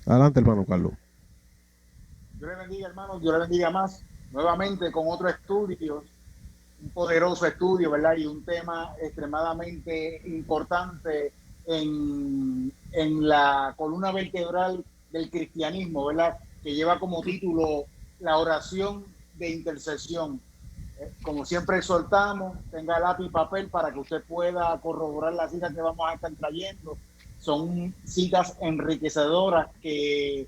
Adelante, hermano Carlos. Dios le bendiga, hermanos, Dios le bendiga más. Nuevamente con otro estudio, un poderoso estudio, ¿verdad? Y un tema extremadamente importante en la columna vertebral del cristianismo, ¿verdad? Que lleva como título la oración de intercesión. Como siempre exhortamos, tenga lápiz y papel para que usted pueda corroborar las citas que vamos a estar trayendo. Son citas enriquecedoras que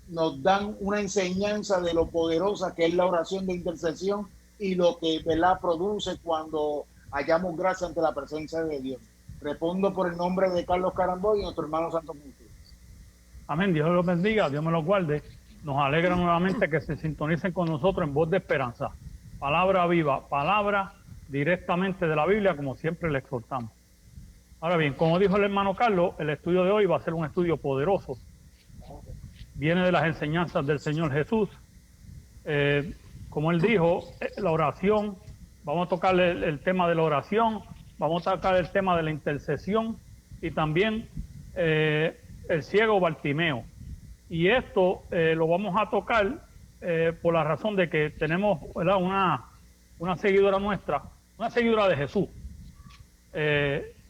nos dan una enseñanza de lo poderosa que es la oración de intercesión y lo que, ¿verdad?, produce cuando hallamos gracia ante la presencia de Dios. Respondo por el nombre de Carlos Caramboy y nuestro hermano Santo Mundo. Amén. Dios los bendiga, Dios me los guarde. Nos alegra nuevamente que se sintonicen con nosotros en Voz de Esperanza. Palabra viva, palabra directamente de la Biblia, como siempre le exhortamos. Ahora bien, como dijo el hermano Carlos, el estudio de hoy va a ser un estudio poderoso. Viene de las enseñanzas del Señor Jesús. Como él dijo, la oración, vamos a tocar el tema de la oración, vamos a tocar el tema de la intercesión y también el ciego Bartimeo. Y esto lo vamos a tocar por la razón de que tenemos, ¿verdad?, una seguidora nuestra, una seguidora de Jesús,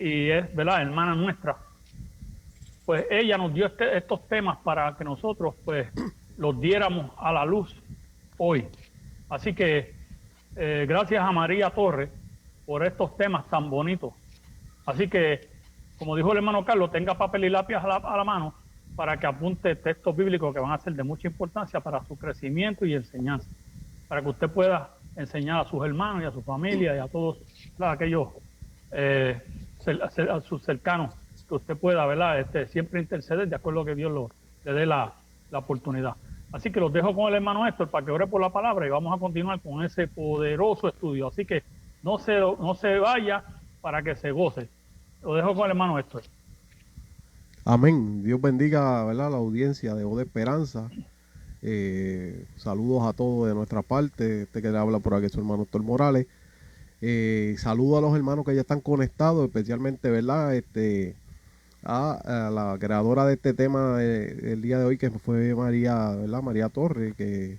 y es, ¿verdad?, hermana nuestra. Pues ella nos dio estos temas para que nosotros pues los diéramos a la luz hoy. Así que gracias a María Torres por estos temas tan bonitos. Así que, como dijo el hermano Carlos, tenga papel y lápiz a la mano para que apunte textos bíblicos que van a ser de mucha importancia para su crecimiento y enseñanza, para que usted pueda enseñar a sus hermanos y a su familia y a todos aquellos a sus cercanos, que usted pueda, ¿verdad?, siempre interceder de acuerdo a que Dios le dé la oportunidad. Así que los dejo con el hermano Héctor para que ore por la palabra y vamos a continuar con ese poderoso estudio. Así que no se vaya para que se goce. Lo dejo con el hermano Héctor. Amén. Dios bendiga, ¿verdad?, la audiencia de Voz de Esperanza. Saludos a todos de nuestra parte. Este que le habla por aquí es su hermano Héctor Morales. Saludos a los hermanos que ya están conectados, especialmente, ¿verdad?, a la creadora de este tema el día de hoy, que fue María, ¿verdad?, María Torres, que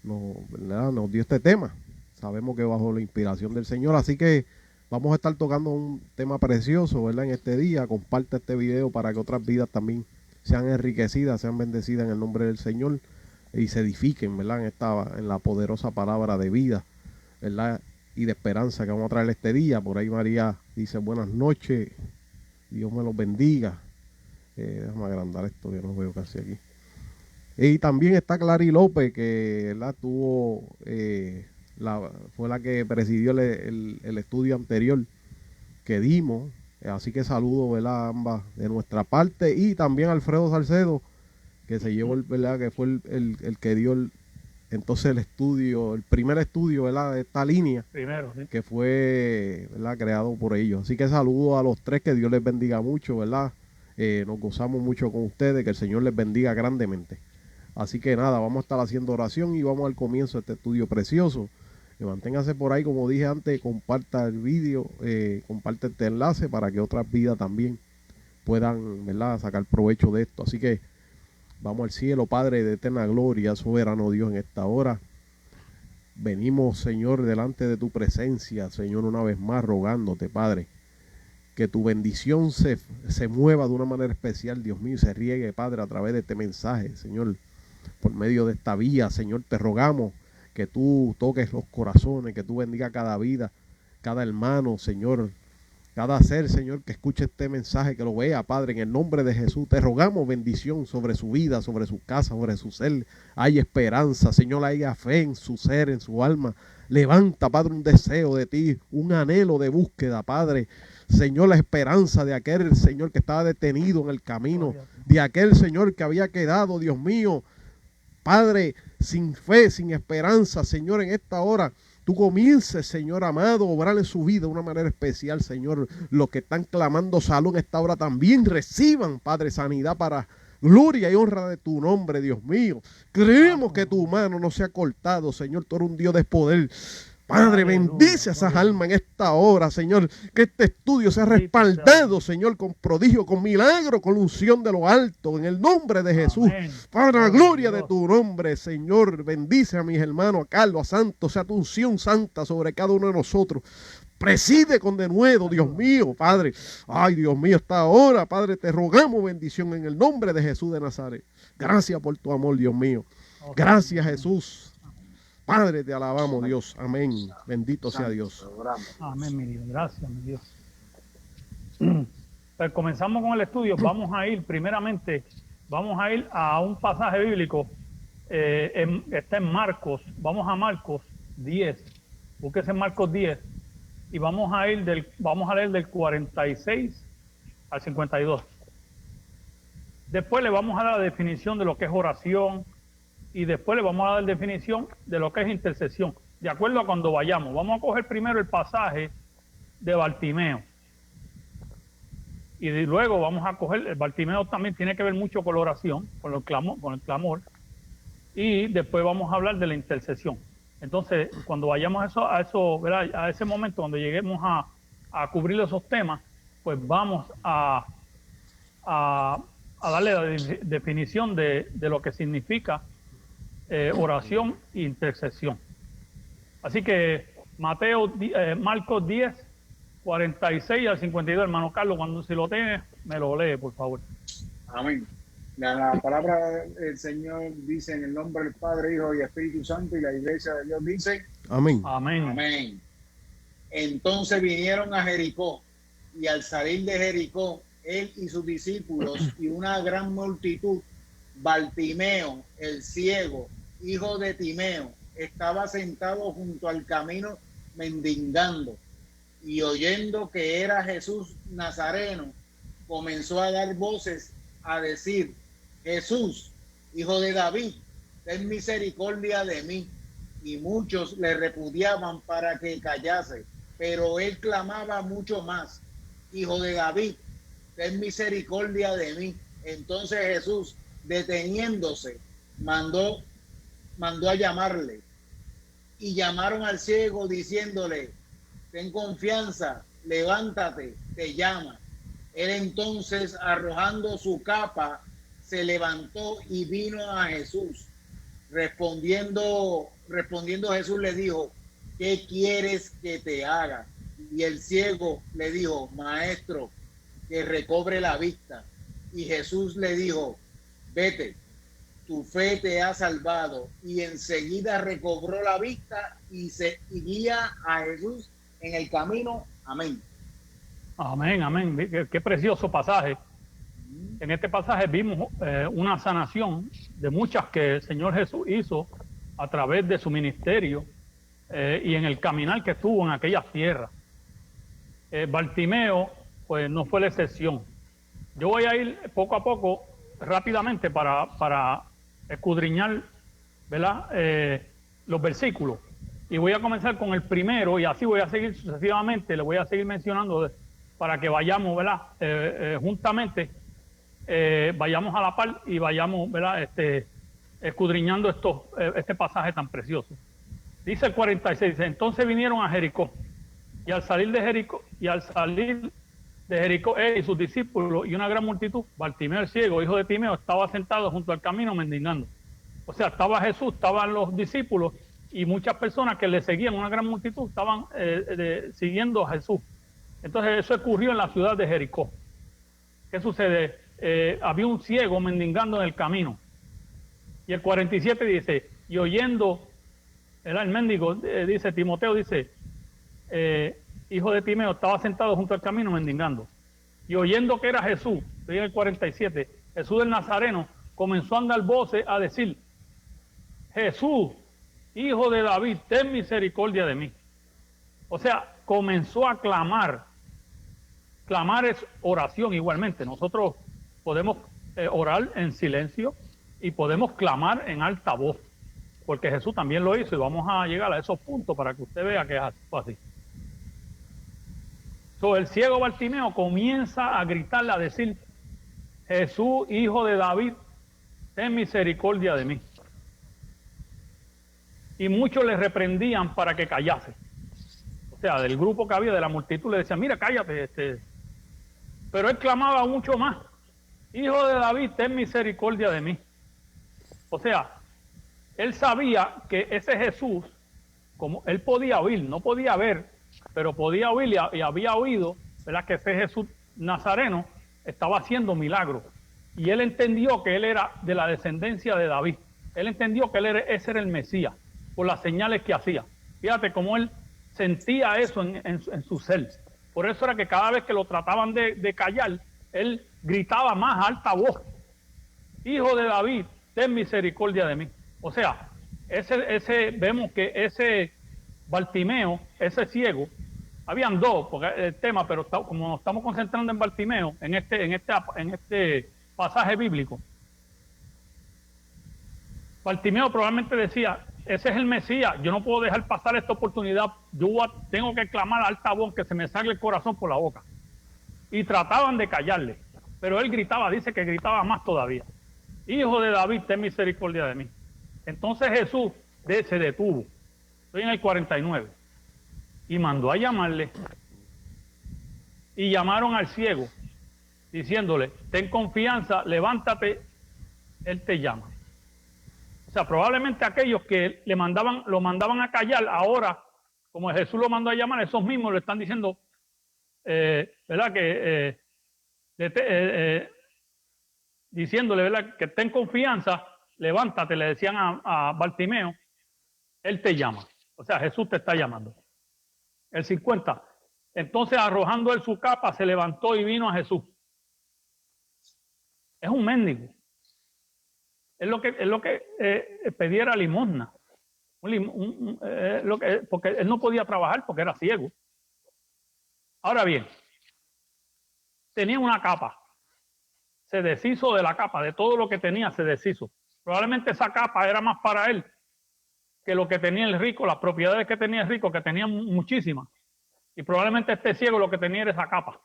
¿verdad?, nos dio este tema. Sabemos que bajo la inspiración del Señor, así que vamos a estar tocando un tema precioso, ¿verdad?, en este día. Comparte este video para que otras vidas también sean enriquecidas, sean bendecidas en el nombre del Señor y se edifiquen, ¿verdad?, en la poderosa palabra de vida, ¿verdad?, y de esperanza que vamos a traer este día. Por ahí María dice buenas noches, Dios me los bendiga. Déjame agrandar esto, yo no veo casi aquí. Y también está Clary López, que ¿verdad?, fue la que presidió el estudio anterior que dimos. Así que saludo, ¿verdad?, a ambas de nuestra parte. Y también a Alfredo Salcedo, que se llevó, ¿verdad?, que fue el que dio entonces el primer estudio, ¿verdad?, de esta línea. Primero, ¿sí?, Que fue, ¿verdad?, creado por ellos. Así que saludo a los tres, que Dios les bendiga mucho, ¿verdad? Nos gozamos mucho con ustedes, que el Señor les bendiga grandemente. Así que nada, vamos a estar haciendo oración y vamos al comienzo de este estudio precioso. Manténgase por ahí, como dije antes, comparta el vídeo, comparte este enlace para que otras vidas también puedan, ¿verdad?, sacar provecho de esto. Así que vamos al cielo, Padre de eterna gloria, soberano Dios, en esta hora. Venimos, Señor, delante de tu presencia, Señor, una vez más rogándote, Padre, que tu bendición se mueva de una manera especial, Dios mío, y se riegue, Padre, a través de este mensaje, Señor, por medio de esta vía. Señor, te rogamos que tú toques los corazones, que tú bendiga cada vida, cada hermano, Señor, cada ser, Señor, que escuche este mensaje, que lo vea, Padre, en el nombre de Jesús. Te rogamos bendición sobre su vida, sobre su casa, sobre su ser. Hay esperanza, Señor, haya fe en su ser, en su alma. Levanta, Padre, un deseo de ti, un anhelo de búsqueda, Padre. Señor, la esperanza de aquel, Señor, que estaba detenido en el camino, de aquel, Señor, que había quedado, Dios mío, Padre, sin fe, sin esperanza, Señor, en esta hora. Tú comiences, Señor amado, a obrar en su vida de una manera especial, Señor. Los que están clamando salud en esta hora también reciban, Padre, sanidad para gloria y honra de tu nombre, Dios mío. Creemos que tu mano no se ha cortado, Señor. Tú eres un Dios de poder. Padre, Aleluya, bendice a esas gloria. almas en esta hora, Señor. Que este estudio sea respaldado, Señor, con prodigio, con milagro, con unción de lo alto, en el nombre de Jesús. Amén. Padre, la Gloria a gloria de Dios. tu nombre, Señor. Bendice a mis hermanos, a Carlos, a Santos, sea tu unción santa sobre cada uno de nosotros. Preside con denuedo, Dios mío, Padre. Ay, Dios mío, esta hora, Padre, te rogamos bendición en el nombre de Jesús de Nazaret. Gracias por tu amor, Dios mío. Gracias, Jesús. Padre, te alabamos, Dios. Amén. Bendito sea Dios. Amén, mi Dios. Gracias, mi Dios. Pues comenzamos con el estudio. Vamos a ir, primeramente, vamos a ir a un pasaje bíblico. Está en Marcos. Vamos a Marcos 10. Búsquese en Marcos 10. Y vamos a leer del 46 al 52. Después le vamos a dar la definición de lo que es oración. Y después le vamos a dar definición de lo que es intercesión, de acuerdo a cuando vayamos. Vamos a coger primero el pasaje de Bartimeo. Y luego vamos a coger, el Bartimeo también tiene que ver mucho con la oración, con el clamor. Y después vamos a hablar de la intercesión. Entonces, cuando vayamos a eso, ¿verdad? A ese momento, cuando lleguemos a cubrir esos temas, pues vamos a darle la definición de lo que significa oración e intercesión. Así que Marcos 10, 46 al 52, hermano Carlos, cuando si lo tiene, me lo lee, por favor. Amén. La palabra del Señor dice en el nombre del Padre, Hijo y Espíritu Santo, y la iglesia de Dios dice, Amén. Amén. amén. Entonces vinieron a Jericó, y al salir de Jericó, él y sus discípulos y una gran multitud, Bartimeo, el ciego, hijo de Timeo, estaba sentado junto al camino mendigando, y oyendo que era Jesús Nazareno, comenzó a dar voces a decir, Jesús, hijo de David, ten misericordia de mí. Y muchos le repudiaban para que callase, pero él clamaba mucho más, Hijo de David, ten misericordia de mí. Entonces Jesús, deteniéndose, mandó a llamarle, y llamaron al ciego diciéndole, ten confianza, levántate, te llama. Él entonces, arrojando su capa, se levantó y vino a Jesús. Respondiendo Jesús le dijo, ¿qué quieres que te haga? Y el ciego le dijo, Maestro, que recobre la vista. Y Jesús le dijo, vete, tu fe te ha salvado. Y enseguida recobró la vista y guía a Jesús en el camino. Amén. Amén, amén. Qué precioso pasaje. En este pasaje vimos una sanación de muchas que el Señor Jesús hizo a través de su ministerio y en el caminar que estuvo en aquellas tierras. Bartimeo, pues no fue la excepción. Yo voy a ir poco a poco, rápidamente, para escudriñar, ¿verdad? Los versículos. Y voy a comenzar con el primero y así voy a seguir sucesivamente, le voy a seguir mencionando para que vayamos, ¿verdad? Juntamente, vayamos a la par y vayamos, ¿verdad? Escudriñando este pasaje tan precioso. Dice el 46, dice, entonces vinieron a Jericó, y al salir de Jericó, él y sus discípulos y una gran multitud, Bartimeo el ciego, hijo de Timeo, estaba sentado junto al camino mendigando. O sea, estaba Jesús, estaban los discípulos y muchas personas que le seguían, una gran multitud, estaban siguiendo a Jesús. Entonces eso ocurrió en la ciudad de Jericó. ¿Qué sucede? Había un ciego mendigando en el camino. Y el 47 dice, y oyendo, era el mendigo, dice Timoteo, dice, hijo de Timeo, estaba sentado junto al camino mendigando. Y oyendo que era Jesús, dice el 47, Jesús del Nazareno, comenzó a dar voces a decir, Jesús, hijo de David, ten misericordia de mí. O sea, comenzó a clamar. Clamar es oración igualmente. Nosotros podemos orar en silencio y podemos clamar en alta voz, porque Jesús también lo hizo y vamos a llegar a esos puntos para que usted vea que es así. El ciego Bartimeo comienza a gritarle, a decir, Jesús, hijo de David, ten misericordia de mí. y muchos le reprendían para que callase. O sea, del grupo que había, de la multitud, le decían, mira, cállate. Pero él clamaba mucho más, Hijo de David, ten misericordia de mí. O sea, él sabía que ese Jesús, como él podía oír, no podía ver, pero podía oír y había oído, ¿verdad?, que ese Jesús Nazareno estaba haciendo milagros. Y él entendió que él era de la descendencia de David. Él entendió que ese era el Mesías, por las señales que hacía. Fíjate cómo él sentía eso en su ser. Por eso era que cada vez que lo trataban de callar, él gritaba más a alta voz, Hijo de David, ten misericordia de mí. O sea, vemos que ese Bartimeo, ese ciego, habían dos, porque el tema, pero como nos estamos concentrando en Bartimeo, en este pasaje bíblico, Bartimeo probablemente decía, ese es el Mesías, yo no puedo dejar pasar esta oportunidad, tengo que clamar a alta voz que se me salga el corazón por la boca. Y trataban de callarle, pero él gritaba, dice que gritaba más todavía, Hijo de David, ten misericordia de mí. Entonces Jesús se detuvo, estoy en el 49, y mandó a llamarle, y llamaron al ciego, diciéndole, ten confianza, levántate, él te llama. O sea, probablemente aquellos que lo mandaban a callar, ahora, como Jesús lo mandó a llamar, esos mismos le están diciendo, ¿verdad?, que diciéndole, ¿verdad?, que ten confianza, levántate, le decían a Bartimeo, él te llama. O sea, Jesús te está llamando. El 50. Entonces, arrojando él su capa, se levantó y vino a Jesús. Es un mendigo. Es lo que pidiera limosna. Porque él no podía trabajar porque era ciego. Ahora bien, tenía una capa. Se deshizo de la capa, de todo lo que tenía se deshizo. Probablemente esa capa era más para él que lo que tenía el rico, las propiedades que tenía el rico, que tenía muchísimas. Y probablemente este ciego lo que tenía era esa capa.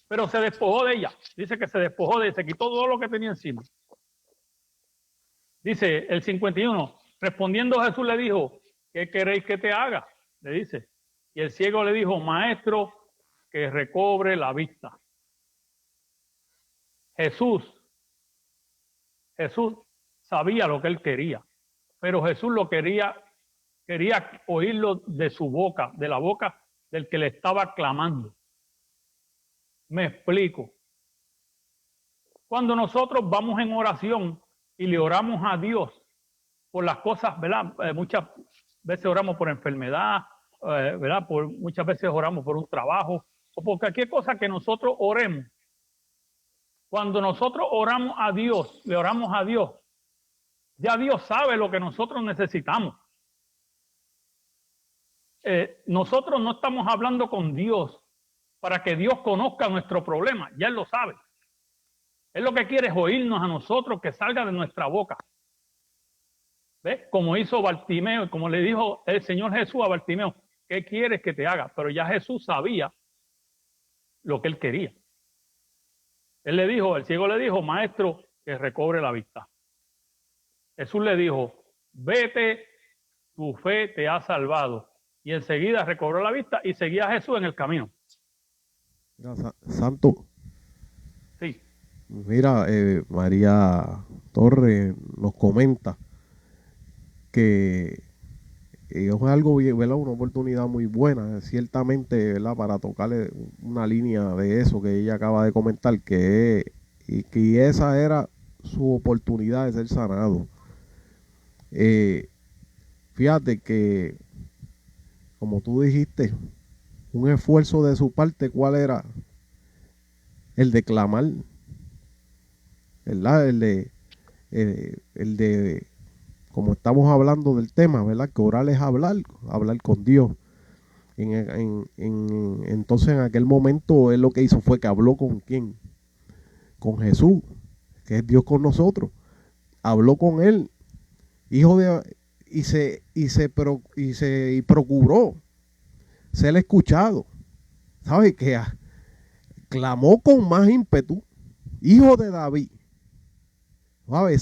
Pero se despojó de ella. Dice que se despojó de ella, se quitó todo lo que tenía encima. Dice el 51, respondiendo Jesús le dijo, ¿qué queréis que te haga? Le dice. Y el ciego le dijo, Maestro, que recobre la vista. Jesús sabía lo que él quería, pero Jesús quería oírlo de su boca, de la boca del que le estaba clamando. Me explico. Cuando nosotros vamos en oración y le oramos a Dios por las cosas, ¿verdad? Muchas veces oramos por enfermedad, ¿verdad? Muchas veces oramos por un trabajo o por cualquier cosa que nosotros oremos. Cuando nosotros oramos a Dios, le oramos a Dios, ya Dios sabe lo que nosotros necesitamos. Nosotros no estamos hablando con Dios para que Dios conozca nuestro problema, ya Él lo sabe. Él lo que quiere es oírnos a nosotros, que salga de nuestra boca. ¿Ves? Como hizo Bartimeo, como le dijo el Señor Jesús a Bartimeo, ¿qué quieres que te haga? Pero ya Jesús sabía lo que él quería. El ciego le dijo, Maestro, que recobre la vista. Jesús le dijo, vete, tu fe te ha salvado. Y enseguida recobró la vista y seguía a Jesús en el camino. Santo. Sí. Mira, María Torres nos comenta que es algo, ¿verdad?, una oportunidad muy buena, ciertamente, ¿verdad?, para tocarle una línea de eso que ella acaba de comentar, que esa era su oportunidad de ser sanado. Fíjate que, como tú dijiste, un esfuerzo de su parte, ¿cuál era? El de clamar, ¿verdad? El de como estamos hablando del tema, ¿verdad? Que orar es hablar con Dios. Entonces, en aquel momento, él lo que hizo fue que habló con ¿quién? Con Jesús, que es Dios con nosotros. Habló con él, y procuró ser escuchado. ¿Sabe qué? Clamó con más ímpetu, Hijo de David. ¿Sabe?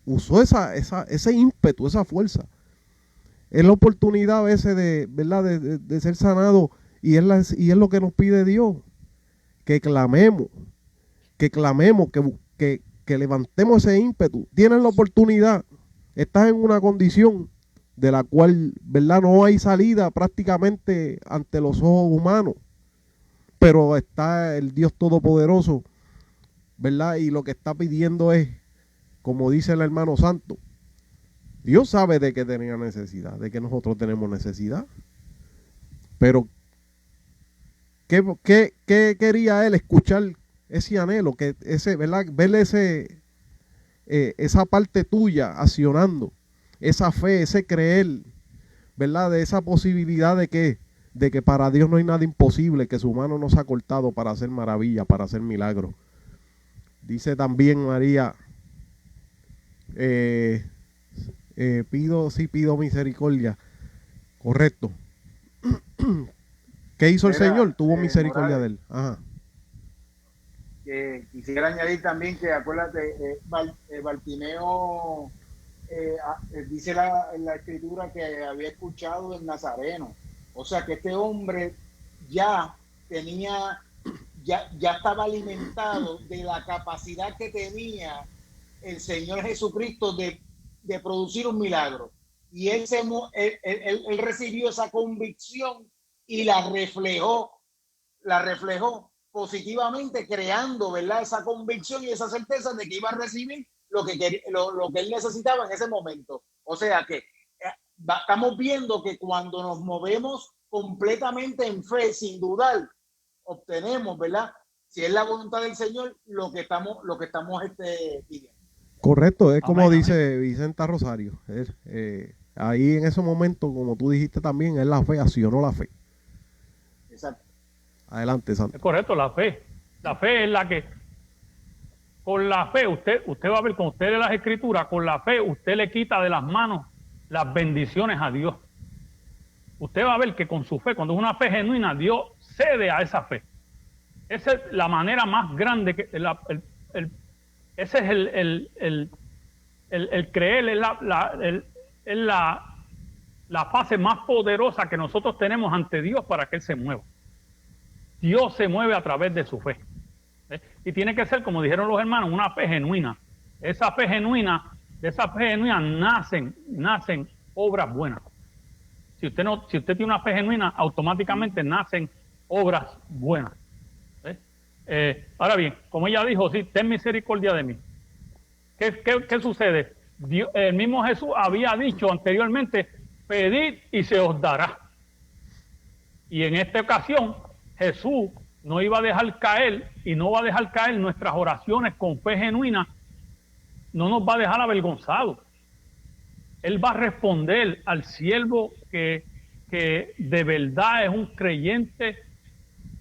Usó ese ímpetu, esa fuerza. Es la oportunidad a veces de, ¿verdad? De ser sanado y es lo que nos pide Dios, que clamemos, que levantemos ese ímpetu. Tienes la oportunidad, estás en una condición de la cual, ¿verdad? No hay salida prácticamente ante los ojos humanos, pero está el Dios Todopoderoso, ¿verdad? Y lo que está pidiendo es, como dice el hermano Santo, Dios sabe de que tenía necesidad, de que nosotros tenemos necesidad, pero ¿qué quería él? Escuchar ese anhelo, que ese, ¿verdad? Verle esa parte tuya accionando, esa fe, ese creer, ¿verdad? De esa posibilidad de que para Dios no hay nada imposible, que su mano no se ha cortado para hacer maravillas, para hacer milagros. Dice también María, pido misericordia. Correcto. ¿Qué hizo el Señor? Tuvo misericordia de él. Ajá. Quisiera añadir también que, acuérdate, Bartimeo dice en la escritura que había escuchado el Nazareno. O sea que este hombre ya estaba alimentado de la capacidad que tenía el Señor Jesucristo de producir un milagro. Y él recibió esa convicción y la reflejó positivamente, creando, ¿verdad?, esa convicción y esa certeza de que iba a recibir lo que él necesitaba en ese momento. O sea que estamos viendo que cuando nos movemos completamente en fe, sin dudar, obtenemos, ¿verdad?, si es la voluntad del Señor, lo que estamos pidiendo. Correcto, es como dice Vicenta Rosario. Ahí en ese momento, como tú dijiste también, es la fe, accionó la fe. Exacto. Adelante, Santo. Es correcto, la fe. La fe es la que, con la fe, usted va a ver, cuando usted lee las escrituras, con la fe usted le quita de las manos las bendiciones a Dios. Usted va a ver que con su fe, cuando es una fe genuina, Dios cede a esa fe. Esa es la manera más grande, ese es el creer, es la fase más poderosa que nosotros tenemos ante Dios para que Él se mueva. Dios se mueve a través de su fe. Y tiene que ser, como dijeron los hermanos, una fe genuina. De esa fe genuina nacen obras buenas. Si usted tiene una fe genuina, automáticamente nacen obras buenas. Ahora bien, como ella dijo, sí, ten misericordia de mí. ¿Qué sucede? El mismo Jesús había dicho anteriormente, pedid y se os dará. Y en esta ocasión, Jesús no iba a dejar caer y no va a dejar caer nuestras oraciones con fe genuina, no nos va a dejar avergonzados. Él va a responder al siervo que de verdad es un creyente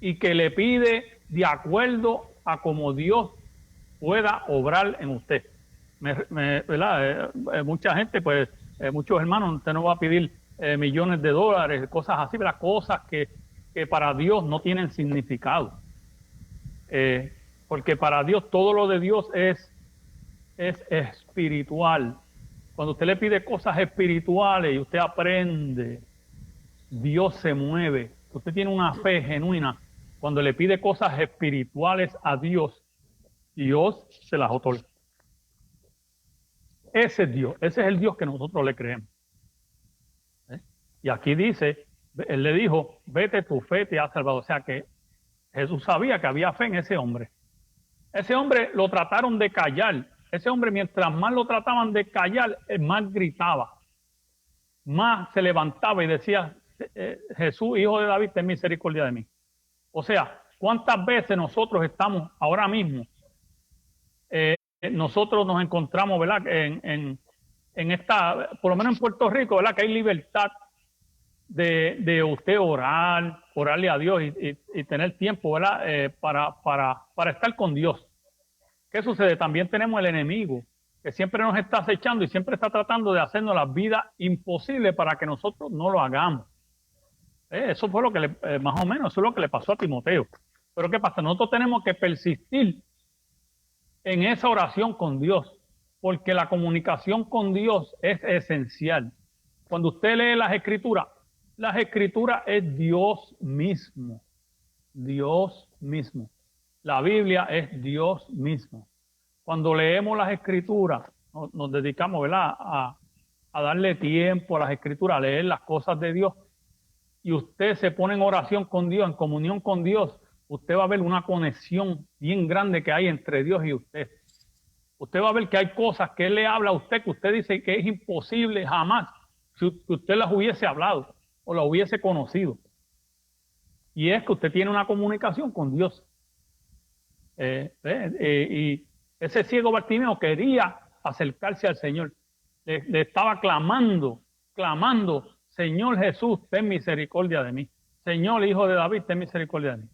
y que le pide de acuerdo a como Dios pueda obrar en usted. ¿Verdad? Mucha gente, pues, muchos hermanos, usted no va a pedir millones de dólares, cosas así, ¿verdad? Cosas que para Dios no tienen significado. Porque para Dios todo lo de Dios es espiritual. Cuando usted le pide cosas espirituales y usted aprende, Dios se mueve. Usted tiene una fe genuina. Cuando le pide cosas espirituales a Dios, Dios se las otorga. Ese es Dios, ese es el Dios que nosotros le creemos. Y aquí dice, él le dijo, vete, tu fe te ha salvado. O sea que Jesús sabía que había fe en ese hombre. Ese hombre lo trataron de callar. Ese hombre, mientras más lo trataban de callar, más gritaba. Más se levantaba y decía, Jesús, hijo de David, ten misericordia de mí. O sea, ¿cuántas veces nosotros estamos ahora mismo? Nosotros nos encontramos, ¿verdad? En esta, por lo menos en Puerto Rico, ¿verdad? Que hay libertad de usted orarle a Dios y tener tiempo, ¿verdad? Para estar con Dios. ¿Qué sucede? También tenemos el enemigo que siempre nos está acechando y siempre está tratando de hacernos la vida imposible para que nosotros no lo hagamos. Eso fue lo que más o menos, eso es lo que le pasó a Timoteo. Pero ¿qué pasa? Nosotros tenemos que persistir en esa oración con Dios, porque la comunicación con Dios es esencial. cuando usted lee las escrituras es Dios mismo. Dios mismo. La Biblia es Dios mismo. Cuando leemos las escrituras, nos dedicamos, ¿verdad?, a darle tiempo a las escrituras, a leer las cosas de Dios, y usted se pone en oración con Dios, en comunión con Dios, usted va a ver una conexión bien grande que hay entre Dios y usted. Usted va a ver que hay cosas que Él le habla a usted, que usted dice que es imposible jamás que usted las hubiese hablado o las hubiese conocido. Y es que usted tiene una comunicación con Dios. Y ese ciego Bartimeo quería acercarse al Señor. Le estaba clamando, Señor Jesús, ten misericordia de mí. Señor, Hijo de David, ten misericordia de mí.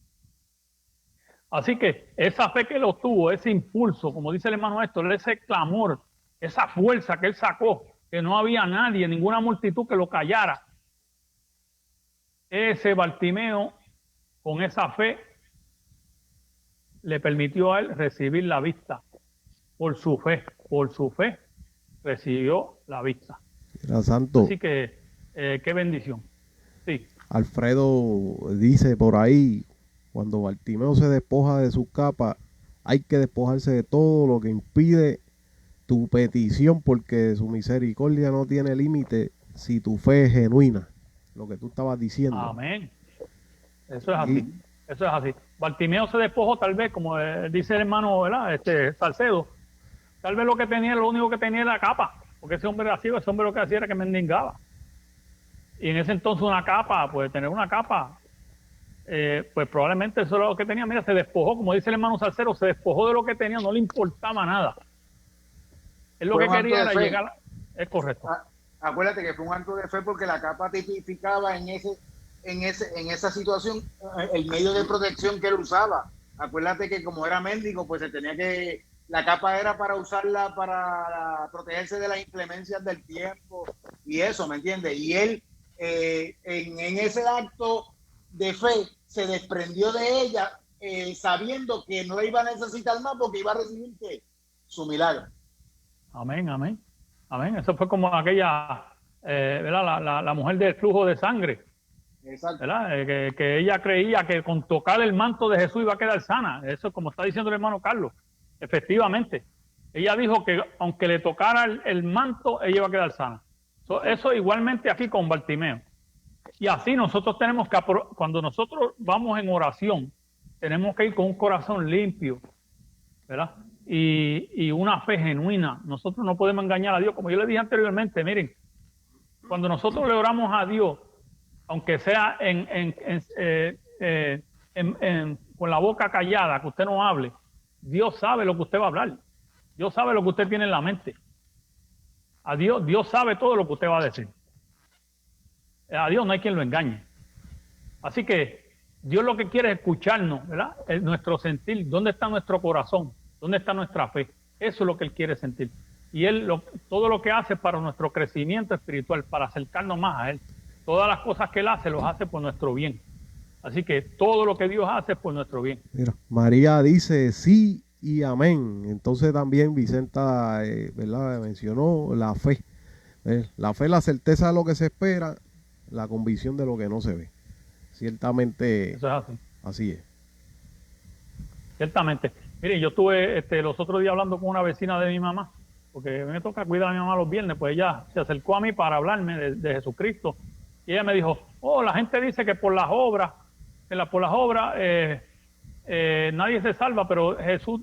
Así que esa fe que él obtuvo, ese impulso, como dice el hermano Héctor, ese clamor, esa fuerza que él sacó, que no había nadie, ninguna multitud que lo callara. Ese Bartimeo, con esa fe, le permitió a él recibir la vista. Por su fe, recibió la vista. Era santo. Así que, qué bendición. Sí. Alfredo dice por ahí, cuando Bartimeo se despoja de su capa, hay que despojarse de todo lo que impide tu petición, porque su misericordia no tiene límite si tu fe es genuina. Lo que tú estabas diciendo. Amén. Eso es así. Eso es así. Bartimeo se despojó, tal vez, como dice el hermano, ¿verdad?, Salcedo. Tal vez lo único que tenía era la capa, porque ese hombre era ciego, ese hombre lo que hacía era que mendigaba. Y en ese entonces una capa, pues tener una capa, pues probablemente eso era lo que tenía. Mira, se despojó, como dice el hermano Salcedo, se despojó de lo que tenía, no le importaba nada. Él lo que quería era llegar. Es correcto. Acuérdate que fue un acto de fe porque la capa tipificaba en esa situación el medio de protección que él usaba. Acuérdate que como era mendigo, pues se tenía que... La capa era para usarla para protegerse de las inclemencias del tiempo y eso, ¿me entiendes? Y él en ese acto de fe se desprendió de ella sabiendo que no la iba a necesitar más porque iba a recibir su milagro. Amén, amén. Amén. Eso fue como aquella, ¿verdad? La mujer del flujo de sangre. Exacto. ¿Verdad? Que ella creía que con tocar el manto de Jesús iba a quedar sana. Eso, como está diciendo el hermano Carlos. Efectivamente. Ella dijo que aunque le tocara el manto, ella iba a quedar sana. Eso igualmente aquí con Bartimeo. Y así nosotros tenemos que, cuando nosotros vamos en oración, tenemos que ir con un corazón limpio, ¿verdad? Y una fe genuina. Nosotros no podemos engañar a Dios. Como yo le dije anteriormente, miren, cuando nosotros le oramos a Dios, aunque sea con la boca callada, que usted no hable, Dios sabe lo que usted va a hablar. Dios sabe lo que usted tiene en la mente. A Dios sabe todo lo que usted va a decir. A Dios no hay quien lo engañe. Así que Dios lo que quiere es escucharnos, ¿verdad? Nuestro sentir, ¿dónde está nuestro corazón? ¿Dónde está nuestra fe? Eso es lo que Él quiere sentir. Y Él todo lo que hace para nuestro crecimiento espiritual, para acercarnos más a Él. Todas las cosas que Él hace, los hace por nuestro bien. Así que todo lo que Dios hace es por nuestro bien. Mira, María dice sí y amén. Entonces también Vicenta, ¿verdad?, mencionó la fe. La fe es la certeza de lo que se espera, la convicción de lo que no se ve. Ciertamente. Eso es así. Así es. Ciertamente. Mire, yo estuve los otros días hablando con una vecina de mi mamá, porque me toca cuidar a mi mamá los viernes, pues ella se acercó a mí para hablarme de Jesucristo. Y ella me dijo, la gente dice que por las obras, nadie se salva, pero Jesús,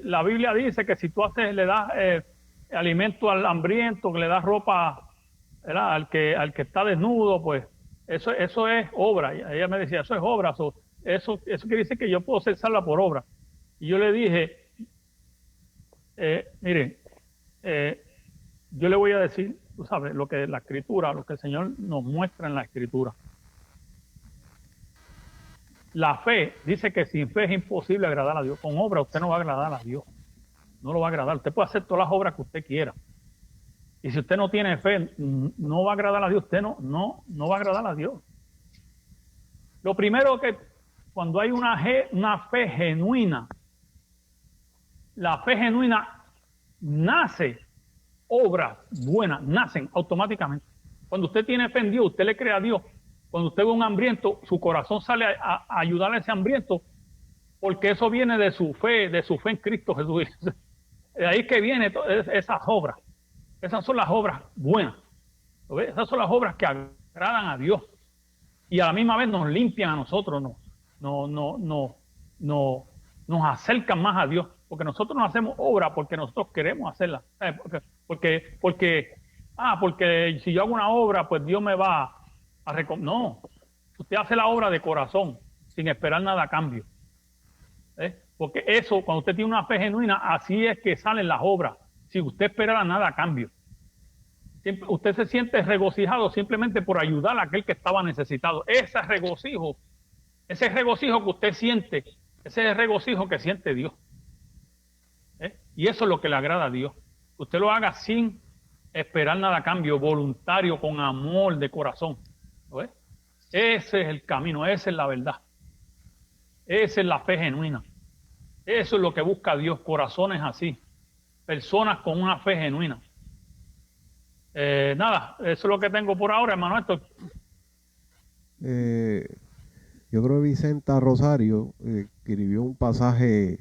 la Biblia dice que si tú le das alimento al hambriento, que le das ropa, ¿verdad?, al que está desnudo, pues eso es obra. Y ella me decía, eso es obra, eso quiere decir que yo puedo ser salva por obra. Y yo le dije, miren, yo le voy a decir, tú sabes, lo que la Escritura, lo que el Señor nos muestra en la Escritura. La fe dice que sin fe es imposible agradar a Dios. Con obra usted no va a agradar a Dios. No lo va a agradar. Usted puede hacer todas las obras que usted quiera. Y si usted no tiene fe, no va a agradar a Dios. Usted no va a agradar a Dios. Lo primero que, cuando hay una fe genuina, la fe genuina nace, obras buenas, nacen automáticamente. Cuando usted tiene fe en Dios, usted le cree a Dios. Cuando usted ve un hambriento, su corazón sale a ayudar a ese hambriento, porque eso viene de su fe en Cristo Jesús. De ahí que viene esas obras. Esas son las obras buenas. ¿Lo ves? Esas son las obras que agradan a Dios. Y a la misma vez nos limpian a nosotros, nos acercan más a Dios. Porque nosotros no hacemos obra porque nosotros queremos hacerla. Porque si yo hago una obra, pues Dios me va a recompensar. No, usted hace la obra de corazón, sin esperar nada a cambio. Porque eso, cuando usted tiene una fe genuina, así es que salen las obras, si usted espera nada a cambio. Usted se siente regocijado simplemente por ayudar a aquel que estaba necesitado. Ese regocijo que usted siente, ese es el regocijo que siente Dios. Y eso es lo que le agrada a Dios. Usted lo haga sin esperar nada a cambio, voluntario, con amor de corazón. ¿Lo ves? Ese es el camino, esa es la verdad. Esa es la fe genuina. Eso es lo que busca Dios, corazones así, personas con una fe genuina. Nada, eso es lo que tengo por ahora, hermano Héctor. Yo creo que Vicenta Rosario escribió un pasaje,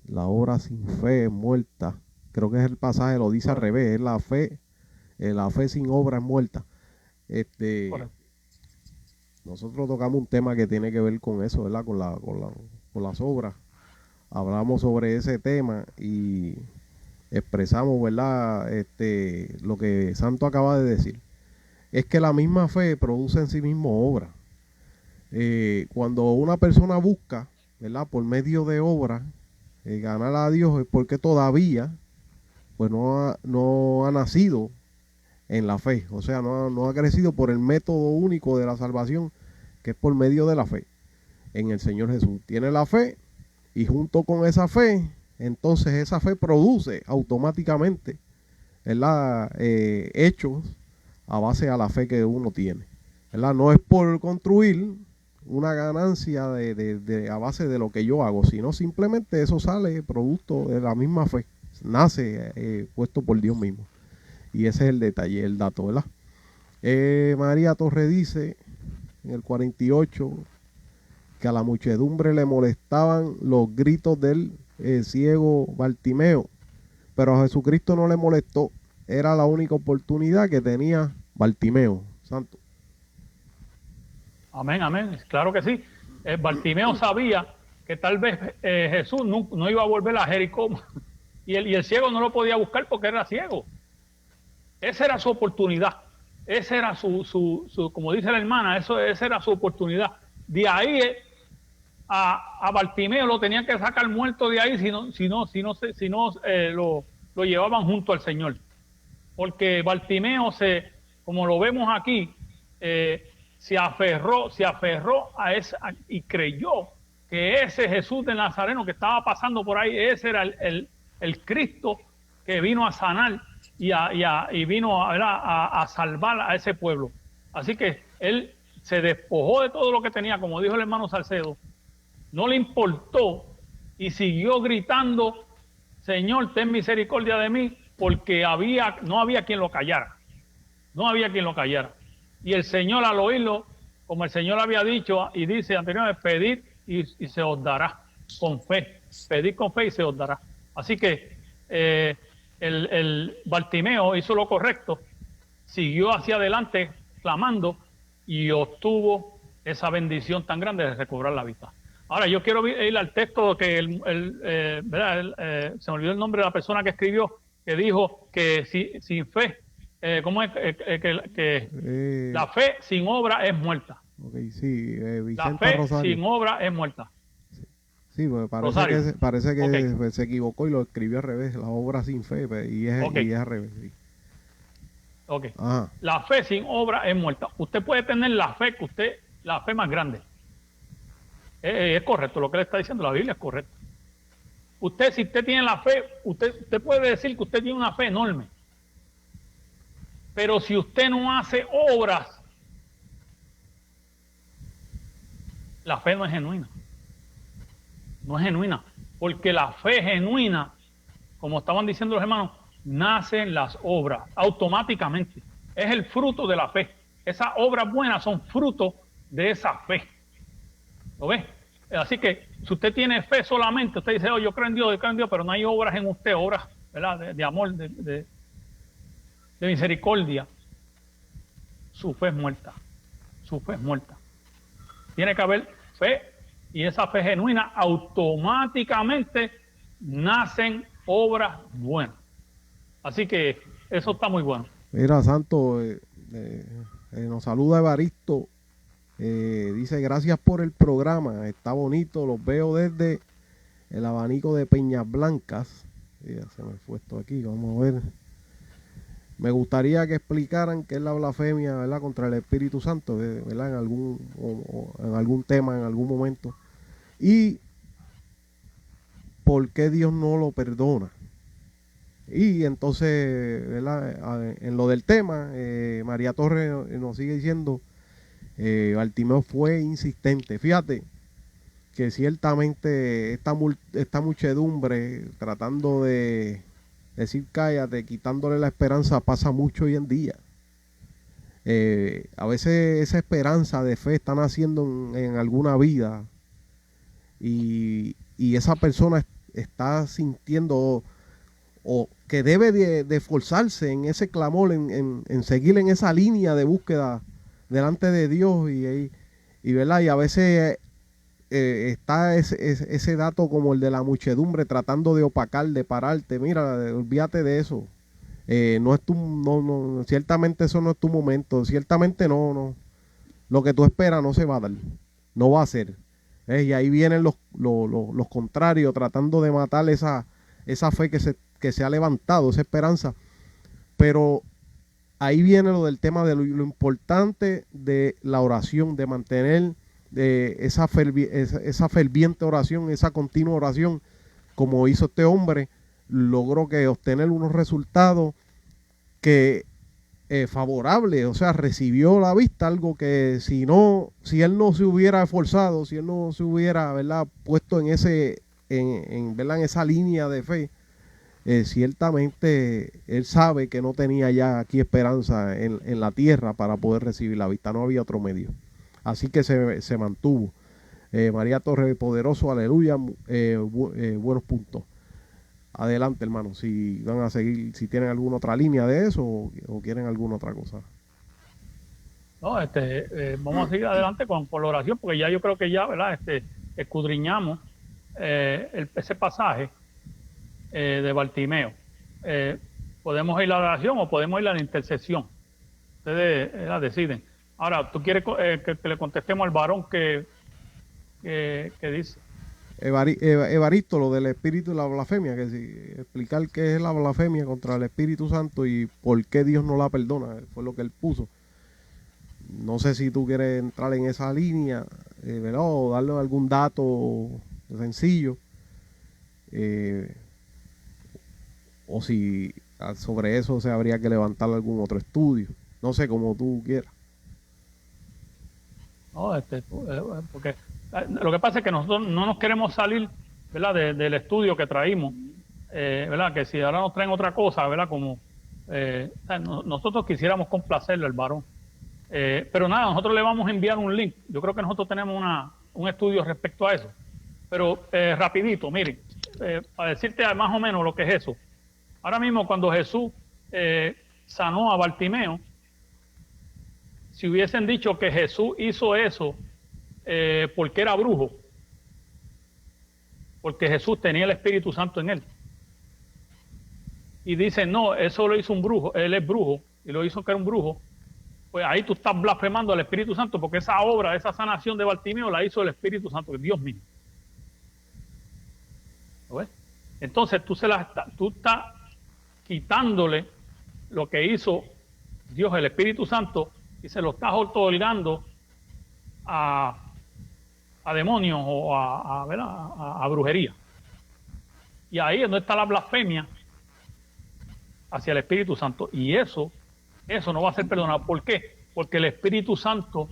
la obra sin fe es muerta. Creo que es el pasaje, lo dice al revés, es la fe sin obra es muerta. Nosotros tocamos un tema que tiene que ver con eso, ¿verdad? Con las obras. Hablamos sobre ese tema y expresamos, ¿verdad? Lo que Santo acaba de decir. Es que la misma fe produce en sí mismo obra. Cuando una persona busca, ¿verdad? Por medio de obra, ganar a Dios, es porque todavía pues no ha nacido en la fe. O sea, no ha crecido por el método único de la salvación, que es por medio de la fe en el Señor Jesús. Tiene la fe y junto con esa fe, entonces esa fe produce automáticamente, ¿verdad? Hechos a base a la fe que uno tiene, ¿verdad? No es por construir una ganancia a base de lo que yo hago, sino simplemente eso sale producto de la misma fe, nace puesto por Dios mismo. Y ese es el detalle, el dato, ¿verdad? María Torre dice en el 48 que a la muchedumbre le molestaban los gritos del ciego Bartimeo, pero a Jesucristo no le molestó. Era la única oportunidad que tenía Bartimeo. Santo. Amén, amén. Claro que sí. Bartimeo sabía que tal vez Jesús no iba a volver a Jericó y el ciego no lo podía buscar porque era ciego. Esa era su oportunidad. Esa era su como dice la hermana, esa era su oportunidad. De ahí a Bartimeo lo tenían que sacar muerto de ahí si no lo llevaban junto al Señor. Porque Bartimeo como lo vemos aquí, se aferró y creyó que ese Jesús de Nazareno que estaba pasando por ahí, ese era el Cristo que vino a sanar y vino a salvar a ese pueblo. Así que él se despojó de todo lo que tenía, como dijo el hermano Salcedo, no le importó y siguió gritando: Señor, ten misericordia de mí, porque no había quien lo callara. No había quien lo callara. Y el Señor, al oírlo, como el Señor había dicho y dice anteriormente, pedid y se os dará con fe. Pedid con fe y se os dará. Así que el Bartimeo hizo lo correcto, siguió hacia adelante clamando y obtuvo esa bendición tan grande de recobrar la vista. Ahora yo quiero ir al texto que se me olvidó el nombre de la persona que escribió, que dijo que sin fe, ¿cómo es? Que la fe sin obra es muerta. Okay, sí, la fe Rosario. Sin obra es muerta. Sí, pues parece que okay. Se equivocó y lo escribió al revés, la obra sin fe, y es al revés. Sí. Okay. La fe sin obra es muerta. Usted puede tener la fe más grande. Es correcto lo que le está diciendo, la Biblia es correcta. Si usted tiene la fe, usted puede decir que usted tiene una fe enorme. Pero si usted no hace obras, la fe no es genuina. No es genuina. Porque la fe genuina, como estaban diciendo los hermanos, nacen las obras automáticamente. es el fruto de la fe. Esas obras buenas son fruto de esa fe. ¿Lo ves? Así que si usted tiene fe solamente, usted dice, oh, yo creo en Dios, pero no hay obras en usted, obras, ¿verdad?, de amor, de misericordia, su fe es muerta. Su fe es muerta. Tiene que haber fe, y esa fe genuina, automáticamente nacen obras buenas. Así que eso está muy bueno. Mira, Santo, nos saluda Evaristo. Dice, gracias por el programa, está bonito, los veo desde el abanico de Peñas Blancas. Ya se me fue esto aquí, vamos a ver. Me gustaría que explicaran qué es la blasfemia, ¿verdad?, contra el Espíritu Santo, ¿verdad?, en algún tema, en algún momento. Y por qué Dios no lo perdona. Y entonces, ¿verdad?, en lo del tema, María Torres nos sigue diciendo, Bartimeo fue insistente. Fíjate que ciertamente esta muchedumbre tratando de decir cállate, quitándole la esperanza, pasa mucho hoy en día. A veces esa esperanza de fe está naciendo en alguna vida, y esa persona está sintiendo o que debe de esforzarse en ese clamor, en seguir en esa línea de búsqueda delante de Dios, ¿verdad? Y a veces está ese dato como el de la muchedumbre tratando de opacar, de pararte. Mira, olvídate de eso. No es ciertamente eso no es tu momento. Ciertamente no. Lo que tú esperas no se va a dar. No va a ser. Y ahí vienen los contrarios tratando de matar esa fe que se ha levantado, esa esperanza. Pero ahí viene lo del tema de lo importante de la oración, de mantener esa ferviente oración, esa continua oración, como hizo este hombre. Logró que obtener unos resultados que favorables, o sea, recibió la vista, algo que si él no se hubiera esforzado, si él no se hubiera, ¿verdad?, puesto en ¿verdad?, en esa línea de fe, ciertamente él sabe que no tenía ya aquí esperanza en la tierra para poder recibir la vista, no había otro medio. Así que se mantuvo. María Torres, poderoso, aleluya, buenos puntos. Adelante, hermano, si van a seguir, si tienen alguna otra línea de eso o quieren alguna otra cosa. No, vamos a seguir adelante con la oración, porque ya yo creo que ya, ¿verdad?, escudriñamos ese pasaje de Bartimeo. Podemos ir a la oración o podemos ir a la intercesión. Ustedes deciden. Ahora, ¿tú quieres que le contestemos al varón que dice? Evaristo, lo del espíritu y la blasfemia, explicar qué es la blasfemia contra el Espíritu Santo y por qué Dios no la perdona, fue lo que él puso. No sé si tú quieres entrar en esa línea, ¿verdad?, o darle algún dato sencillo, o si sobre eso se habría que levantar algún otro estudio. No sé, como tú quieras. No, porque lo que pasa es que nosotros no nos queremos salir, ¿verdad?, del estudio que traímos, ¿verdad?, que si ahora nos traen otra cosa, ¿verdad?, como nosotros quisiéramos complacerle al varón, pero nada, nosotros le vamos a enviar un link. Yo creo que nosotros tenemos un estudio respecto a eso, pero rapidito, miren, para decirte más o menos lo que es eso. Ahora mismo, cuando Jesús sanó a Bartimeo, si hubiesen dicho que Jesús hizo eso porque era brujo, porque Jesús tenía el Espíritu Santo en él, y dicen, no, eso lo hizo un brujo, él es brujo, y lo hizo que era un brujo, pues ahí tú estás blasfemando al Espíritu Santo, porque esa obra, esa sanación de Bartimeo la hizo el Espíritu Santo, que es Dios mismo. ¿Lo ves? Entonces tú estás quitándole lo que hizo Dios, el Espíritu Santo, y se lo estás otorgando a demonios o a brujería. Y ahí es donde está la blasfemia hacia el Espíritu Santo. Y eso no va a ser perdonado. ¿Por qué? Porque el Espíritu Santo,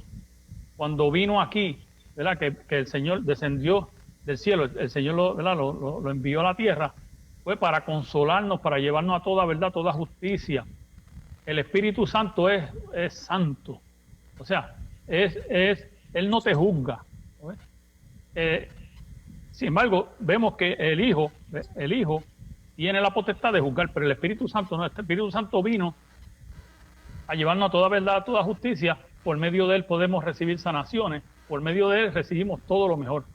cuando vino aquí, ¿verdad?, que el Señor descendió del cielo, el Señor lo envió a la tierra, fue para consolarnos, para llevarnos a toda verdad, toda justicia. el Espíritu Santo es santo. O sea, Él no te juzga. Sin embargo, vemos que el Hijo tiene la potestad de juzgar, pero el Espíritu Santo no. El Espíritu Santo vino a llevarnos a toda verdad, a toda justicia. Por medio de Él podemos recibir sanaciones. Por medio de Él recibimos todo lo mejor.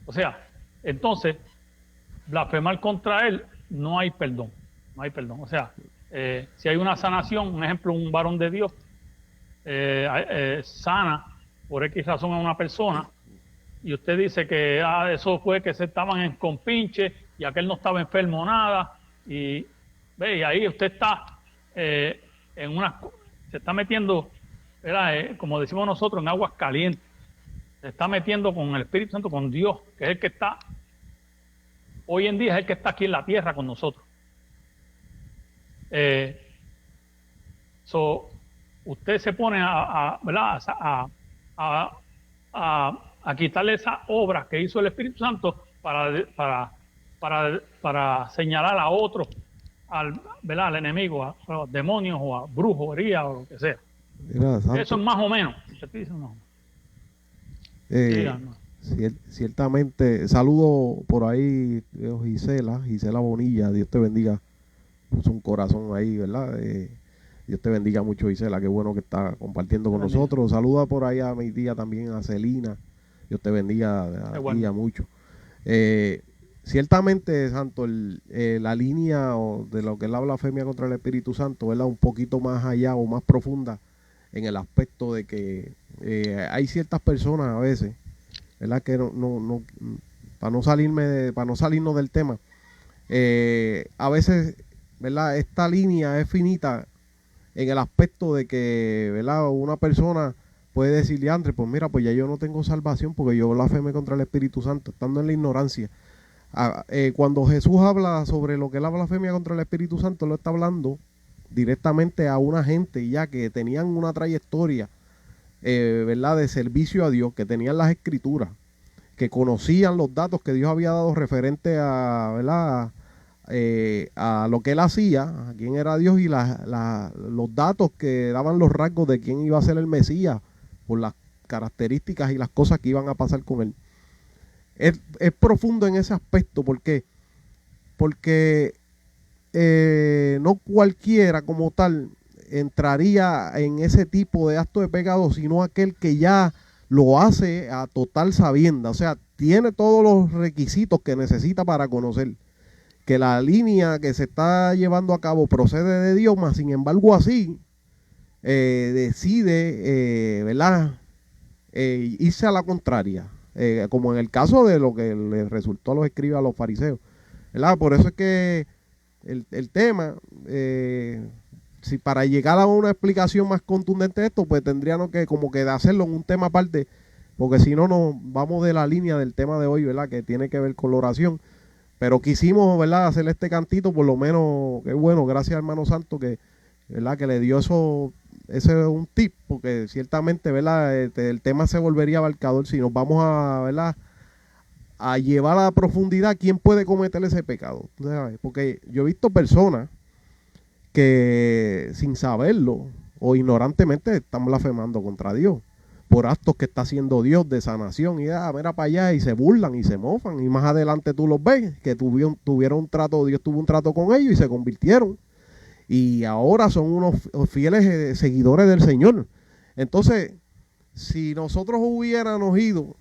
O sea, entonces, blasfemar contra Él, no hay perdón. No hay perdón. O sea, si hay una sanación, un ejemplo, un varón de Dios sana por X razón a una persona, y usted dice que eso fue que se estaban en compinche y aquel no estaba enfermo nada, y ahí usted está se está metiendo, como decimos nosotros, en aguas calientes. Se está metiendo con el Espíritu Santo, con Dios, que es el que está, hoy en día es el que está aquí en la tierra con nosotros. Usted se pone a quitarle esa obra que hizo el Espíritu Santo para señalar a otros, al enemigo, a los demonios o a brujería o lo que sea. Mira, eso es más o menos. Ciertamente, saludo por ahí, Gisela Bonilla, Dios te bendiga, puso un corazón ahí, ¿verdad? Dios te bendiga mucho, Gisela, qué bueno que está compartiendo con nosotros. Saluda por ahí a mi tía también, a Celina, Dios te bendiga a ti mucho. Ciertamente, Santo, la línea de lo que es la blasfemia contra el Espíritu Santo, ¿verdad? Un poquito más allá o más profunda en el aspecto de que hay ciertas personas a veces, ¿verdad? Que para no salirnos del tema, a veces, ¿verdad? Esta línea es finita en el aspecto de que, ¿verdad? Una persona puede decirle a Andrés, pues mira, pues ya yo no tengo salvación porque yo blasfemé contra el Espíritu Santo, estando en la ignorancia. Cuando Jesús habla sobre lo que es la blasfemia contra el Espíritu Santo, lo está hablando directamente a una gente ya que tenían una trayectoria, ¿verdad? De servicio a Dios, que tenían las escrituras, que conocían los datos que Dios había dado referente a, ¿verdad? A lo que él hacía, a quién era Dios y los datos que daban los rasgos de quién iba a ser el Mesías por las características y las cosas que iban a pasar con él. Es profundo en ese aspecto. ¿Por qué? Porque no cualquiera como tal entraría en ese tipo de acto de pecado, sino aquel que ya lo hace a total sabienda. O sea, tiene todos los requisitos que necesita para conocer que la línea que se está llevando a cabo procede de Dios, mas sin embargo así decide, ¿verdad? Irse a la contraria, como en el caso de lo que le resultó a los escribas, a los fariseos, ¿verdad? Por eso es que el tema, si para llegar a una explicación más contundente de esto, pues tendríamos que como que hacerlo en un tema aparte, porque si no nos vamos de la línea del tema de hoy, ¿verdad? Que tiene que ver con la oración. Pero quisimos, ¿verdad?, hacer este cantito, por lo menos, que bueno, gracias hermano Santo, que, ¿verdad?, que le dio ese es un tip, porque ciertamente, ¿verdad?, el tema se volvería abarcador si nos vamos a, ¿verdad?, a llevar a la profundidad quién puede cometer ese pecado. ¿Sabes? Porque yo he visto personas que sin saberlo o ignorantemente están blasfemando contra Dios por actos que está haciendo Dios de sanación y mira para allá, y se burlan y se mofan, y más adelante tú los ves que tuvieron un trato, Dios tuvo un trato con ellos y se convirtieron y ahora son unos fieles seguidores del Señor. Entonces, si nosotros hubiéramos ido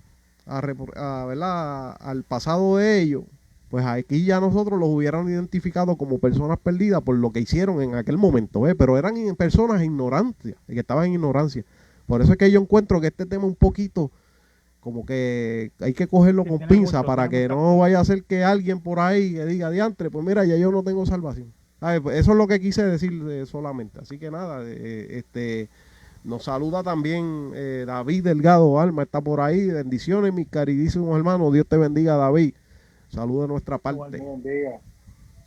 ¿verdad?, al pasado de ellos, pues aquí ya nosotros los hubieran identificado como personas perdidas por lo que hicieron en aquel momento, pero eran personas ignorantes, que estaban en ignorancia. Por eso es que yo encuentro que este tema un poquito como que hay que cogerlo con pinza para que no vaya a ser que alguien por ahí que diga, diantre, pues mira, ya yo no tengo salvación. Pues eso es lo que quise decir solamente. Así que nada, nos saluda también David Delgado Alma, está por ahí. Bendiciones, mis queridísimos hermanos. Dios te bendiga, David. Saluda de nuestra parte.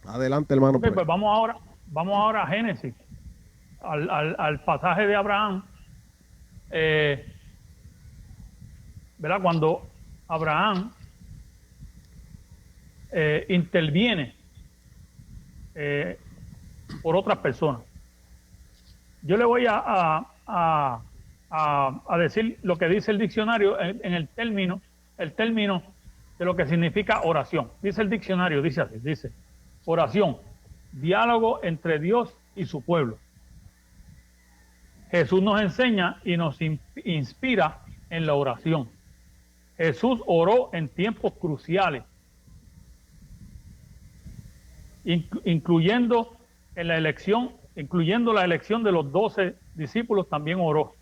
Adelante, hermano. Okay, pues vamos ahora a Génesis, al pasaje de Abraham. ¿Verdad? Cuando Abraham interviene por otras personas. yo le voy a decir lo que dice el diccionario en el término de lo que significa oración. Dice el diccionario, dice así, dice, oración, diálogo entre Dios y su pueblo. Jesús nos enseña y nos inspira en la oración. Jesús oró en tiempos cruciales, incluyendo la elección de los 12 discípulos, también oró.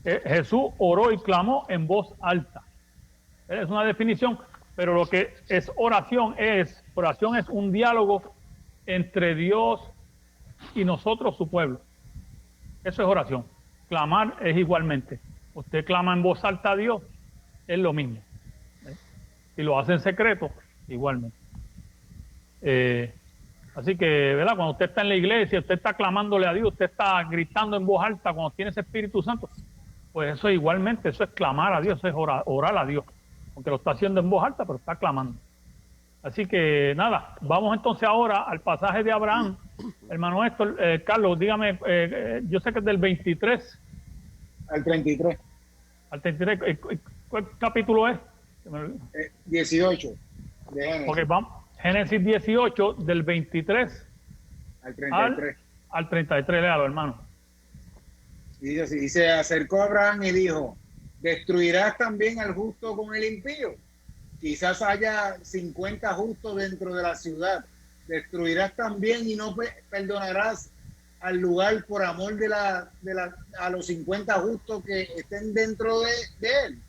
Jesús oró y clamó en voz alta. Es una definición, pero lo que es oración es un diálogo entre Dios y nosotros, su pueblo. Eso es oración. Clamar es igualmente. Usted clama en voz alta a Dios, es lo mismo. Si lo hace en secreto, igualmente. Así que, ¿verdad? Cuando usted está en la iglesia, usted está clamándole a Dios, usted está gritando en voz alta cuando tiene ese Espíritu Santo, pues eso igualmente, eso es clamar a Dios, eso es orar a Dios. Aunque lo está haciendo en voz alta, pero está clamando. Así que nada, vamos entonces ahora al pasaje de Abraham. Hermano Héctor, Carlos, dígame, yo sé que es del 23 al 33. Al 33, ¿cuál capítulo es? 18 de Génesis. Ok, vamos. Génesis 18, del 23 al 33. Al 33, léalo, hermano. Y se acercó a Abraham y dijo, ¿destruirás también al justo con el impío? Quizás haya 50 justos dentro de la ciudad. ¿Destruirás también y no perdonarás al lugar por amor a los 50 justos que estén dentro de él?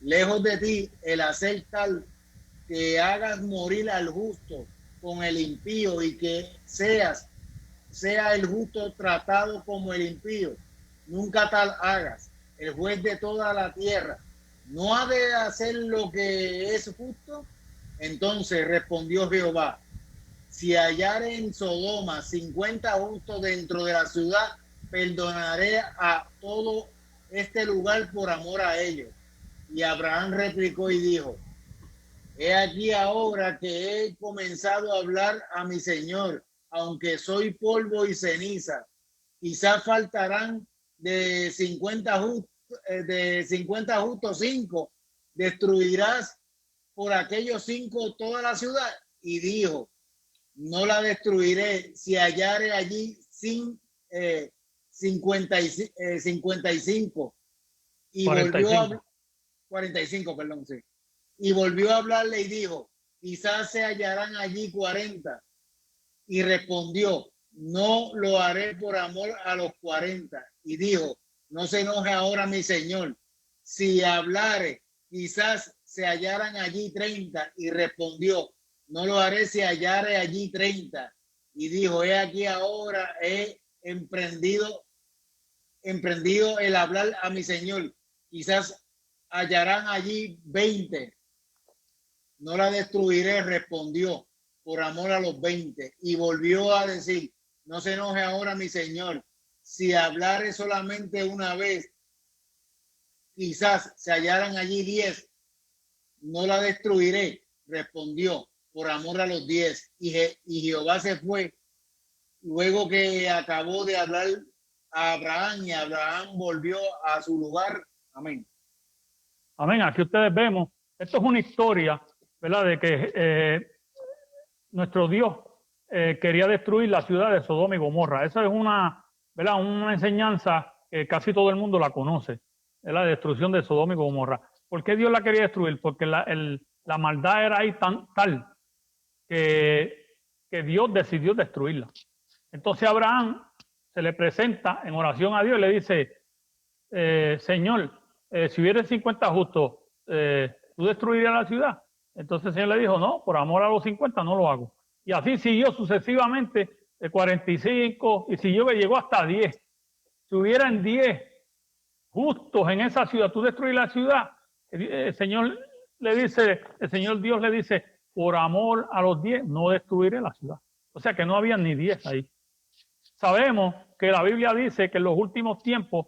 Lejos de ti el hacer tal que hagas morir al justo con el impío y que sea el justo tratado como el impío. Nunca tal hagas. El juez de toda la tierra no ha de hacer lo que es justo. Entonces respondió Jehová, si hallare en Sodoma 50 justos dentro de la ciudad, perdonaré a todo este lugar por amor a ellos. Y Abraham replicó y dijo, he aquí ahora que he comenzado a hablar a mi Señor, aunque soy polvo y ceniza, quizás faltarán de 50 justos 5, destruirás por aquellos 5 toda la ciudad. Y dijo, no la destruiré si hallare allí 55. Y 45, perdón, sí. Y volvió a hablarle y dijo, quizás se hallarán allí 40. Y respondió, no lo haré por amor a los 40. Y dijo, no se enoje ahora mi señor, si hablare, quizás se hallaran allí 30. Y respondió, no lo haré si hallare allí 30. Y dijo, he aquí ahora he emprendido el hablar a mi señor, quizás hallarán allí 20. No la destruiré, respondió, por amor a los 20. Y volvió a decir, no se enoje ahora mi señor, si hablare solamente una vez, quizás se hallaran allí 10. No la destruiré, respondió, por amor a los 10. Y Jehová se fue luego que acabó de hablar a Abraham, y Abraham volvió a su lugar. Amén. Amén. Aquí ustedes vemos, esto es una historia, ¿verdad? De que nuestro Dios quería destruir la ciudad de Sodoma y Gomorra. Esa es ¿verdad? Una enseñanza que casi todo el mundo la conoce, es la destrucción de Sodoma y Gomorra. ¿Por qué Dios la quería destruir? Porque la maldad era ahí tal que Dios decidió destruirla. Entonces Abraham se le presenta en oración a Dios y le dice, Señor, si hubiera 50 justos, ¿tú destruirías la ciudad? Entonces el Señor le dijo, no, por amor a los 50 no lo hago. Y así siguió sucesivamente, de 45, y siguió que llegó hasta 10. Si hubieran 10 justos en esa ciudad, ¿tú destruir la ciudad? El Señor Dios le dice, por amor a los 10 no destruiré la ciudad. O sea que no había ni 10 ahí. Sabemos que la Biblia dice que en los últimos tiempos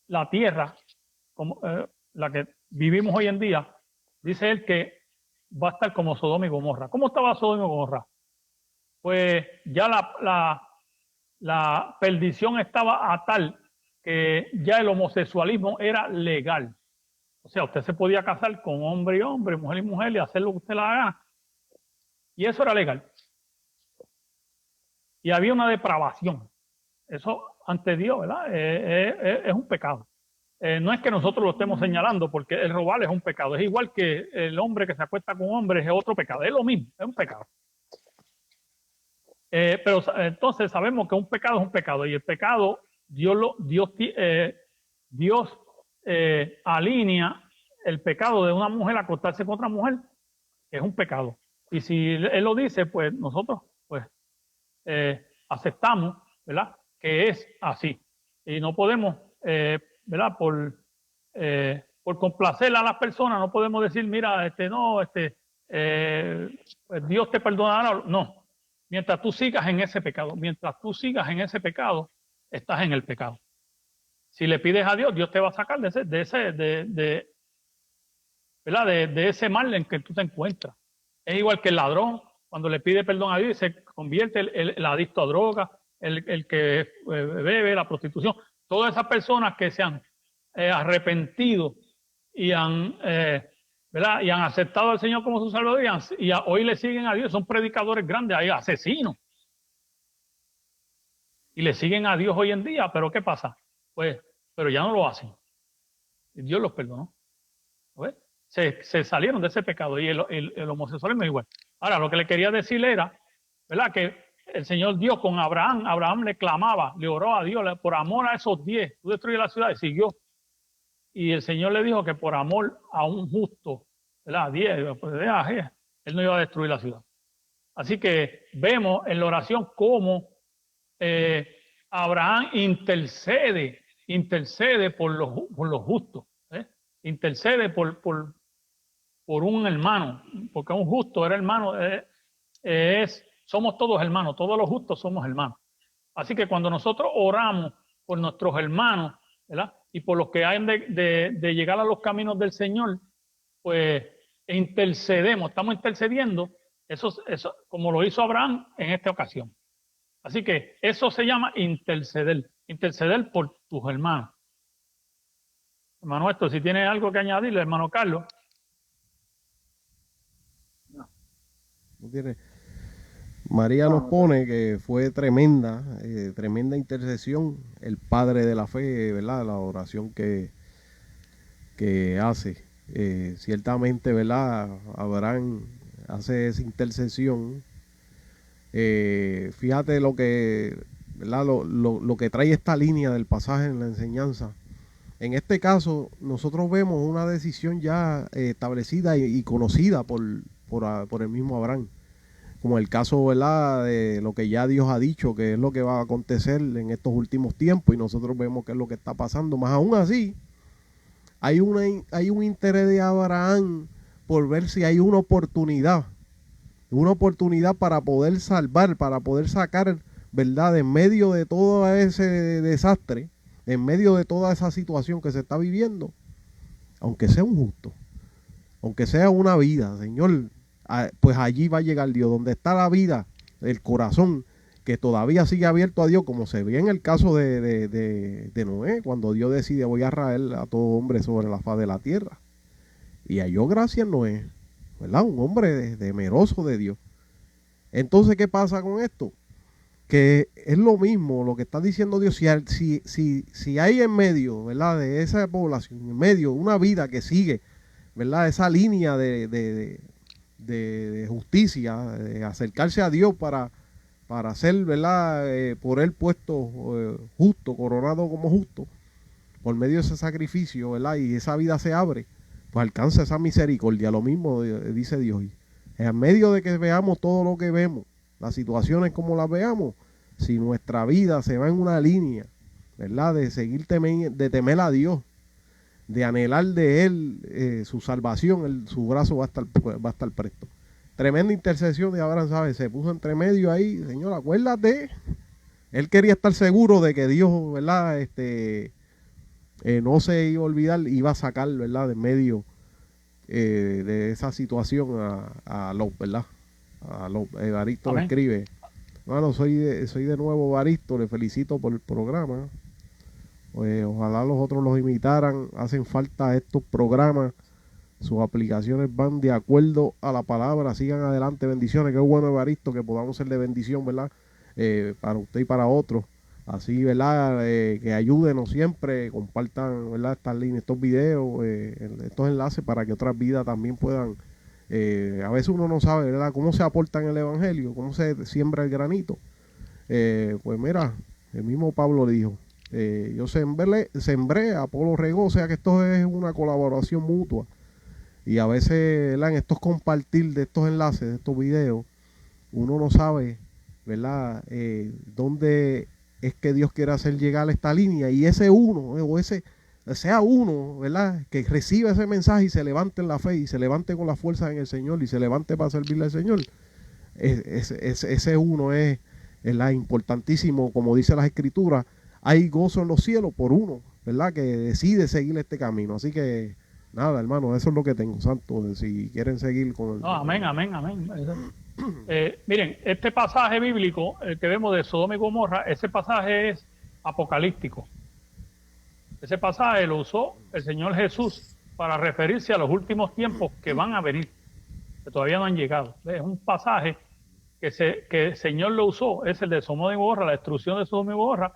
la tierra, como la que vivimos hoy en día, dice él que va a estar como Sodoma y Gomorra. ¿Cómo estaba Sodoma y Gomorra? pues ya la perdición estaba a tal que ya el homosexualismo era legal. O sea, usted se podía casar con hombre y hombre, mujer y mujer y hacer lo que usted la haga. Y eso era legal. Y había una depravación. Eso ante Dios, ¿verdad? Es un pecado. No es que nosotros lo estemos señalando, porque el robar es un pecado. Es igual que el hombre que se acuesta con hombres es otro pecado. Es lo mismo, es un pecado. Pero entonces sabemos que un pecado es un pecado. Y el pecado, Dios alinea el pecado de una mujer a acostarse con otra mujer, es un pecado. Y si Él lo dice, pues nosotros pues aceptamos, ¿verdad?, que es así. Y no podemos, ¿verdad?, por complacer a las personas, no podemos decir, mira, pues Dios te perdonará. No. Mientras tú sigas en ese pecado, estás en el pecado. Si le pides a Dios, Dios te va a sacar de ese mal en que tú te encuentras. Es igual que el ladrón, cuando le pide perdón a Dios y se convierte el adicto a drogas, el que bebe, la prostitución. Todas esas personas que se han arrepentido y han aceptado al Señor como su Salvador y hoy le siguen a Dios, son predicadores grandes, hay asesinos. Y le siguen a Dios hoy en día, pero ¿qué pasa? Pues, pero ya no lo hacen. Dios los perdonó. ¿Ves? Se salieron de ese pecado y el homosexualismo es igual. Ahora, lo que le quería decir era, ¿verdad?, que el Señor Dios con Abraham le clamaba, le oró a Dios por amor a esos 10, tú destruyes la ciudad, y siguió. Y el Señor le dijo que por amor a un justo, ¿verdad?, 10, pues, Él no iba a destruir la ciudad. Así que vemos en la oración cómo Abraham intercede por los justos, intercede por un hermano, porque un justo era hermano, somos todos hermanos, todos los justos somos hermanos. Así que cuando nosotros oramos por nuestros hermanos, ¿verdad?, y por los que han de llegar a los caminos del Señor, pues intercedemos, estamos intercediendo, eso como lo hizo Abraham en esta ocasión. Así que eso se llama interceder por tus hermanos. Hermano Héctor, si tiene algo que añadirle, hermano Carlos. No tiene. María nos pone que fue tremenda intercesión, el padre de la fe, ¿verdad? La oración que hace. Ciertamente, ¿verdad? Abraham hace esa intercesión. Fíjate lo que, ¿verdad?, lo que trae esta línea del pasaje en la enseñanza. En este caso, nosotros vemos una decisión ya establecida y conocida por el mismo Abraham. Como el caso, ¿verdad?, de lo que ya Dios ha dicho, que es lo que va a acontecer en estos últimos tiempos, y nosotros vemos qué es lo que está pasando. Más aún así, hay un interés de Abraham por ver si hay una oportunidad para poder salvar, para poder sacar, ¿verdad?, en medio de todo ese desastre, en medio de toda esa situación que se está viviendo, aunque sea un justo, aunque sea una vida, Señor, pues allí va a llegar Dios, donde está la vida, el corazón que todavía sigue abierto a Dios, como se ve en el caso de Noé, cuando Dios decide, voy a raer a todo hombre sobre la faz de la tierra. Y halló gracia en Noé, ¿verdad? Un hombre temeroso de Dios. Entonces, ¿qué pasa con esto? Que es lo mismo lo que está diciendo Dios. Si hay en medio, ¿verdad?, de esa población, en medio una vida que sigue, ¿verdad?, esa línea de justicia, de acercarse a Dios para ser, ¿verdad?, por él puesto justo, coronado como justo, por medio de ese sacrificio, ¿verdad?, y esa vida se abre, pues alcanza esa misericordia. Lo mismo dice Dios. En medio de que veamos todo lo que vemos, las situaciones como las veamos, si nuestra vida se va en una línea, ¿verdad?, de seguir de temer a Dios, de anhelar de Él su salvación, su brazo va a estar presto. Tremenda intercesión de Abraham, ¿sabes? Se puso entre medio ahí. Señor, acuérdate. Él quería estar seguro de que Dios, ¿verdad?, no se iba a olvidar, iba a sacar, ¿verdad?, de medio de esa situación a Lot, ¿verdad? A Lot. Evaristo lo escribe. Bueno, soy de nuevo Baristo, le felicito por el programa. Ojalá los otros los imitaran, hacen falta estos programas, sus aplicaciones van de acuerdo a la palabra, sigan adelante, bendiciones, qué bueno Evaristo, que podamos ser de bendición, ¿verdad? Para usted y para otros, así, ¿verdad? Que ayúdenos siempre, compartan, ¿verdad? Estas líneas, estos videos, estos enlaces para que otras vidas también puedan, a veces uno no sabe, ¿verdad? Cómo se aporta en el Evangelio, cómo se siembra el granito. Pues mira, el mismo Pablo dijo, yo sembré, Apolo regó, o sea que esto es una colaboración mutua. Y a veces, ¿verdad? En estos compartir de estos enlaces, de estos videos, uno no sabe, ¿verdad? Dónde es que Dios quiere hacer llegar esta línea. Y ese uno, o ese, sea uno, ¿verdad? Que reciba ese mensaje y se levante en la fe y se levante con la fuerza en el Señor y se levante para servirle al Señor. Ese uno es importantísimo, como dice las Escrituras. Hay gozo en los cielos por uno, ¿verdad? Que decide seguir este camino. Así que nada, hermano, eso es lo que tengo, santo. Si quieren seguir con el... No, amén, amén, amén. Miren, este pasaje bíblico, el que vemos de Sodoma y Gomorra, ese pasaje es apocalíptico. Ese pasaje lo usó el Señor Jesús para referirse a los últimos tiempos que van a venir, que todavía no han llegado. Es un pasaje que el Señor lo usó, es el de Sodoma y Gomorra, la destrucción de Sodoma y Gomorra,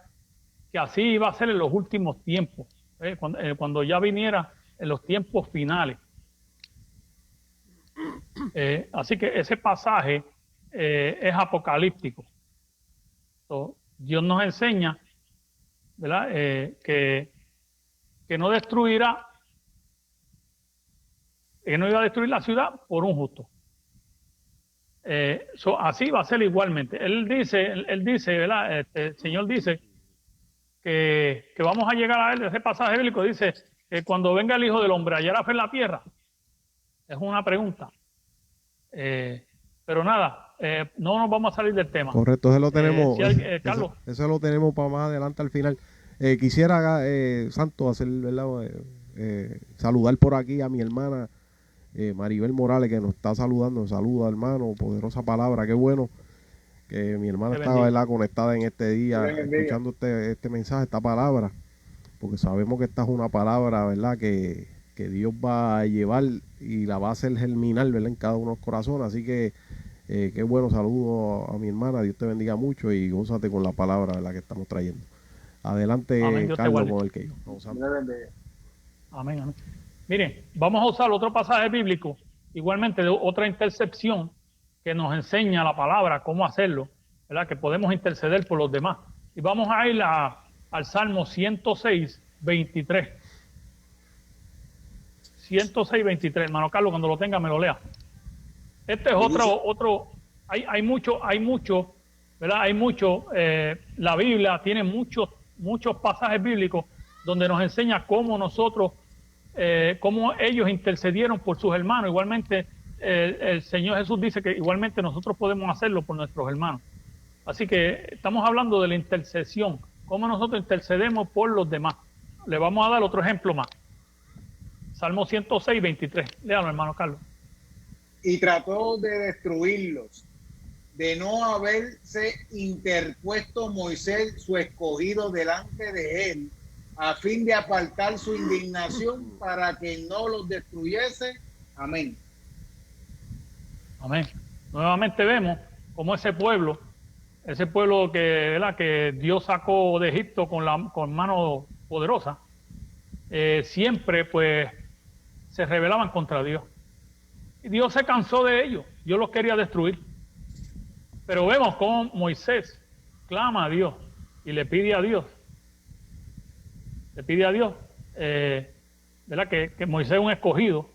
que así iba a ser en los últimos tiempos, cuando ya viniera en los tiempos finales. Así que ese pasaje es apocalíptico. Dios nos enseña, ¿verdad? Que no destruirá, que no iba a destruir la ciudad por un justo. Así va a ser igualmente. Él dice, ¿verdad? El Señor dice que vamos a llegar a él. Ese pasaje bíblico dice que cuando venga el Hijo del Hombre, ¿hallará fe en la tierra? Es una pregunta. Pero nada, no nos vamos a salir del tema. Correcto, eso lo tenemos, Carlos. eso lo tenemos para más adelante al final. Quisiera, Santo, hacer, ¿verdad? Saludar por aquí a mi hermana Maribel Morales, que nos está saludando. Saluda, hermano, poderosa palabra, qué bueno que mi hermana estaba, ¿verdad? Conectada en este día, escuchando este mensaje, esta palabra, porque sabemos que esta es una palabra, ¿verdad? Que Dios va a llevar y la va a hacer germinar, ¿verdad? En cada uno de los corazones. Así que qué bueno, saludo a mi hermana, Dios te bendiga mucho y gózate con la palabra, ¿verdad? Que estamos trayendo. Adelante, amén, Carlos, con el que yo. Amén, amén. Miren, vamos a usar otro pasaje bíblico, igualmente de otra intercepción que nos enseña la palabra, cómo hacerlo, ¿verdad? Que podemos interceder por los demás. Y vamos a ir al Salmo 106, 23. 106, 23, hermano Carlos, cuando lo tenga me lo lea. Este es otro, hay mucho, ¿verdad? Hay mucho, la Biblia tiene muchos pasajes bíblicos donde nos enseña cómo nosotros, cómo ellos intercedieron por sus hermanos. Igualmente, el Señor Jesús dice que igualmente nosotros podemos hacerlo por nuestros hermanos. Así que estamos hablando de la intercesión, cómo nosotros intercedemos por los demás. Le vamos a dar otro ejemplo más. Salmo 106, 23. Léalo, hermano Carlos. Y trató de destruirlos, de no haberse interpuesto Moisés, su escogido, delante de él, a fin de apartar su indignación para que no los destruyese. Amén. Amén. Nuevamente vemos cómo ese pueblo que, ¿verdad? Que Dios sacó de Egipto con mano poderosa, siempre pues se rebelaban contra Dios. Y Dios se cansó de ellos. Dios los quería destruir. Pero vemos cómo Moisés clama a Dios y le pide a Dios. ¿Verdad? Que Moisés es un escogido.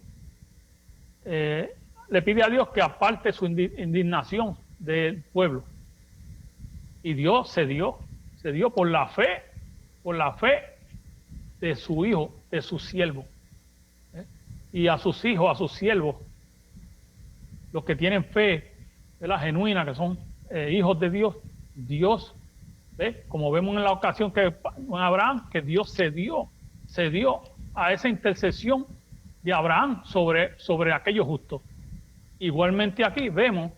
Le pide a Dios que aparte su indignación del pueblo. Y Dios se dio por la fe de su hijo, de su siervo. Y a sus hijos, a sus siervos, los que tienen fe, ¿verdad? Genuina, que son hijos de Dios, Dios, ¿ve? Como vemos en la ocasión que con Abraham, que Dios se dio a esa intercesión de Abraham sobre aquellos justos. Igualmente aquí vemos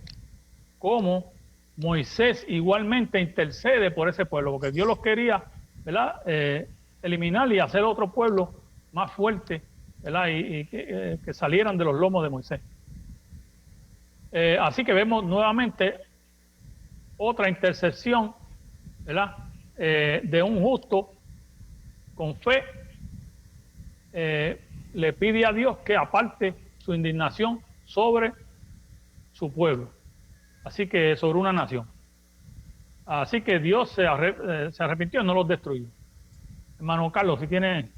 cómo Moisés igualmente intercede por ese pueblo, porque Dios los quería, ¿verdad? Eliminar y hacer otro pueblo más fuerte, ¿verdad? Y que salieran de los lomos de Moisés. Así que vemos nuevamente otra intercesión, ¿verdad? De un justo con fe, le pide a Dios que aparte su indignación sobre su pueblo, así que sobre una nación. Así que Dios se arrepintió y no los destruyó. Hermano Carlos, si tiene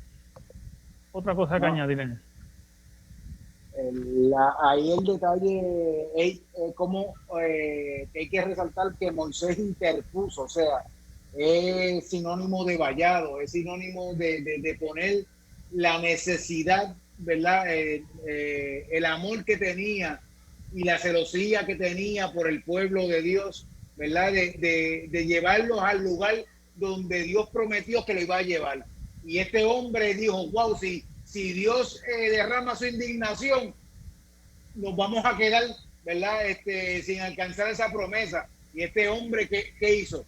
otra cosa que añadir. Ahí el detalle es como que hay que resaltar que Moisés interpuso, o sea, es sinónimo de vallado, es sinónimo de poner la necesidad, ¿verdad? El amor que tenía y la celosía que tenía por el pueblo de Dios, ¿verdad? De llevarlos al lugar donde Dios prometió que lo iba a llevar. Y este hombre dijo, wow, si Dios derrama su indignación, nos vamos a quedar, ¿verdad? Sin alcanzar esa promesa. Y este hombre, ¿qué hizo?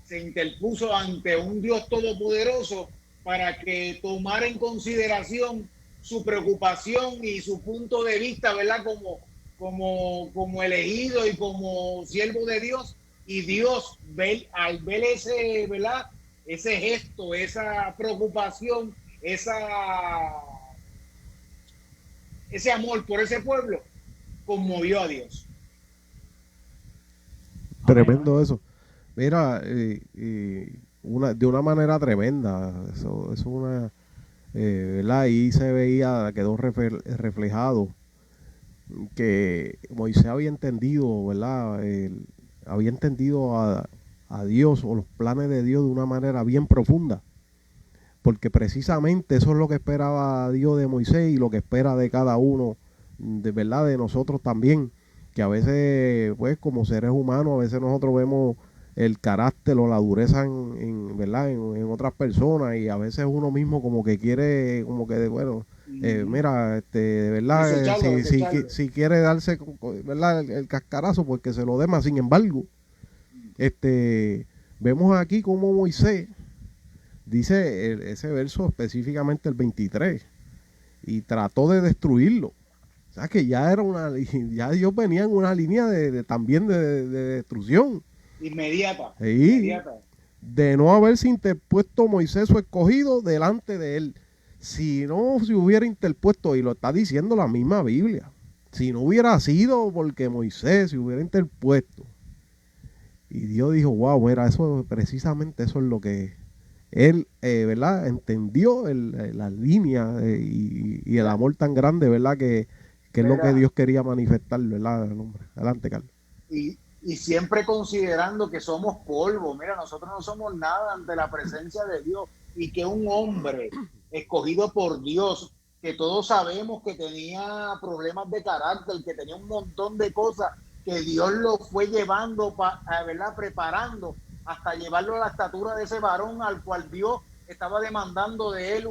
Se interpuso ante un Dios todopoderoso para que tomara en consideración su preocupación y su punto de vista, ¿verdad? Como elegido y como siervo de Dios. Y Dios, al ver ese, ¿verdad? Ese gesto, esa preocupación, ese amor por ese pueblo, conmovió a Dios. Tremendo eso. Mira, de una manera tremenda, eso es una, ¿verdad? Ahí se veía, quedó reflejado que Moisés había entendido, ¿verdad? Había entendido a Dios o los planes de Dios de una manera bien profunda, porque precisamente eso es lo que esperaba Dios de Moisés y lo que espera de cada uno, de verdad, de nosotros también, que a veces, pues, como seres humanos, a veces nosotros vemos el carácter o la dureza ¿verdad? En otras personas, y a veces uno mismo como que quiere, como que, bueno, mira, de verdad, si quiere darse, ¿verdad? El cascarazo, pues que se lo dé más. Sin embargo, vemos aquí como Moisés dice ese verso específicamente el 23, y trató de destruirlo. O sea que ya era ya ellos venían en una línea también de destrucción. Inmediata. De no haberse interpuesto Moisés su escogido delante de él. Si no se hubiera interpuesto, y lo está diciendo la misma Biblia, si no hubiera sido porque Moisés se hubiera interpuesto. Y Dios dijo, wow, mira, eso precisamente eso es lo que él, ¿verdad? Entendió la línea y el amor tan grande, ¿verdad? Que es lo que Dios quería manifestar, ¿verdad? El hombre. Adelante, Carlos. Y siempre considerando que somos polvo. Mira, nosotros no somos nada ante la presencia de Dios. Y que un hombre escogido por Dios, que todos sabemos que tenía problemas de carácter, que tenía un montón de cosas, que Dios lo fue llevando, ¿verdad? Preparando hasta llevarlo a la estatura de ese varón al cual Dios estaba demandando de él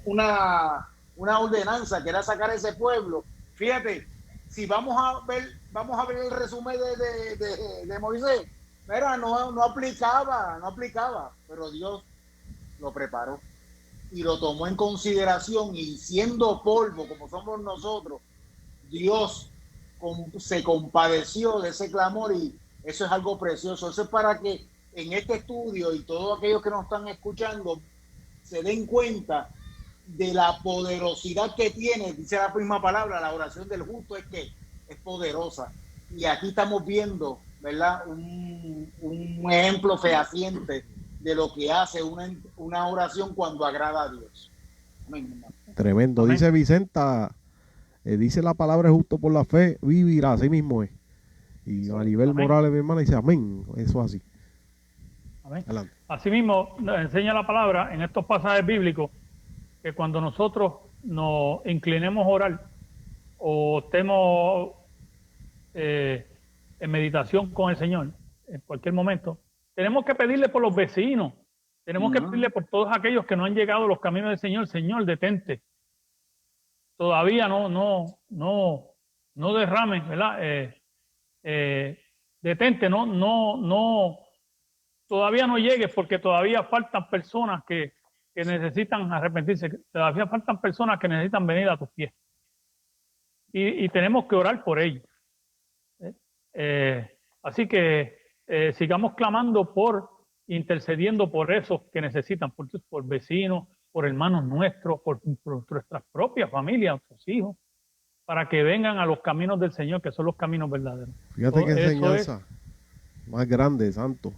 una ordenanza, que era sacar a ese pueblo. Fíjate, si vamos a ver el resumen de Moisés, mira, no aplicaba, pero Dios lo preparó y lo tomó en consideración, y siendo polvo como somos nosotros, Dios se compadeció de ese clamor, y eso es algo precioso. Eso es para que en este estudio y todos aquellos que nos están escuchando se den cuenta de la poderosidad que tiene. Dice la misma palabra, la oración del justo es poderosa. Y aquí estamos viendo, ¿verdad? Un ejemplo fehaciente de lo que hace una oración cuando agrada a Dios. Amén. Tremendo. Amén. Dice Vicenta, dice la palabra justo por la fe, vivirá, así mismo es. Y a nivel Morales, mi hermana, dice amén. Eso es así. Amén. Asimismo, nos enseña la palabra en estos pasajes bíblicos que cuando nosotros nos inclinemos a orar o estemos en meditación con el Señor, en cualquier momento, tenemos que pedirle por los vecinos, tenemos que pedirle por todos aquellos que no han llegado a los caminos del Señor. Señor, detente. Todavía no derramen, ¿verdad? detente, todavía no llegues porque todavía faltan personas que necesitan arrepentirse, todavía faltan personas que necesitan venir a tus pies. Y tenemos que orar por ellos. Así que sigamos clamando intercediendo por esos que necesitan, por vecinos, por hermanos nuestros, por nuestras propias familias, sus hijos, para que vengan a los caminos del Señor, que son los caminos verdaderos. Fíjate qué enseñanza más grande, santo.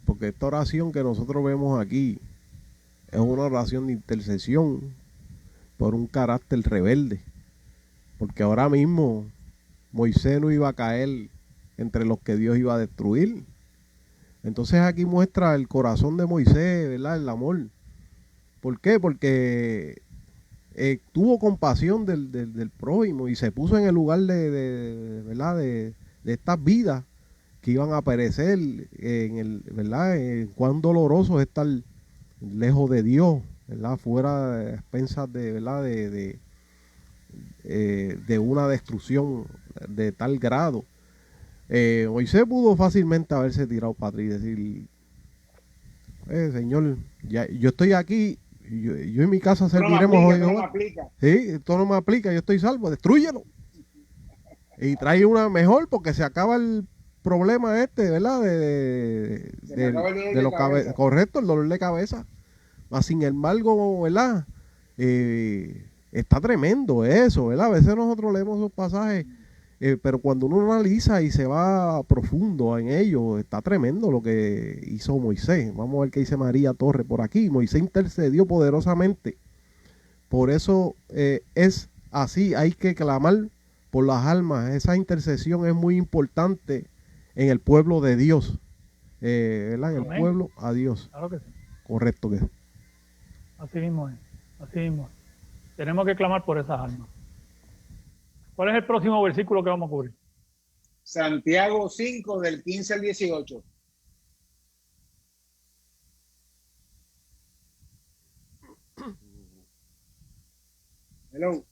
Porque esta oración que nosotros vemos aquí es una oración de intercesión por un carácter rebelde. Porque ahora mismo Moisés no iba a caer entre los que Dios iba a destruir. Entonces aquí muestra el corazón de Moisés, ¿verdad? El amor. ¿Por qué? Porque tuvo compasión del prójimo y se puso en el lugar ¿verdad? De estas vidas que iban a perecer, ¿verdad? Cuán doloroso es estar lejos de Dios, ¿verdad? Fuera de expensas ¿verdad? De una destrucción de tal grado. Moisés pudo fácilmente haberse tirado para atrás y decir, Señor, yo estoy aquí, yo en mi casa serviremos hoy. Sí, esto no me aplica, yo estoy salvo, destrúyelo. Y trae una mejor porque se acaba el problema ¿verdad? Correcto, el dolor de cabeza. Mas sin embargo, ¿verdad? Está tremendo eso, ¿verdad? A veces nosotros leemos esos pasajes, pero cuando uno analiza y se va profundo en ello, está tremendo lo que hizo Moisés. Vamos a ver qué dice María Torre por aquí. Moisés intercedió poderosamente. Por eso es así, hay que clamar por las almas. Esa intercesión es muy importante en el pueblo de Dios, ¿verdad? En el pueblo a Dios. Claro que sí. Correcto que es. Así mismo es, así mismo es. Tenemos que clamar por esas almas. ¿Cuál es el próximo versículo que vamos a cubrir? Santiago 5, del 15 al 18. Hello.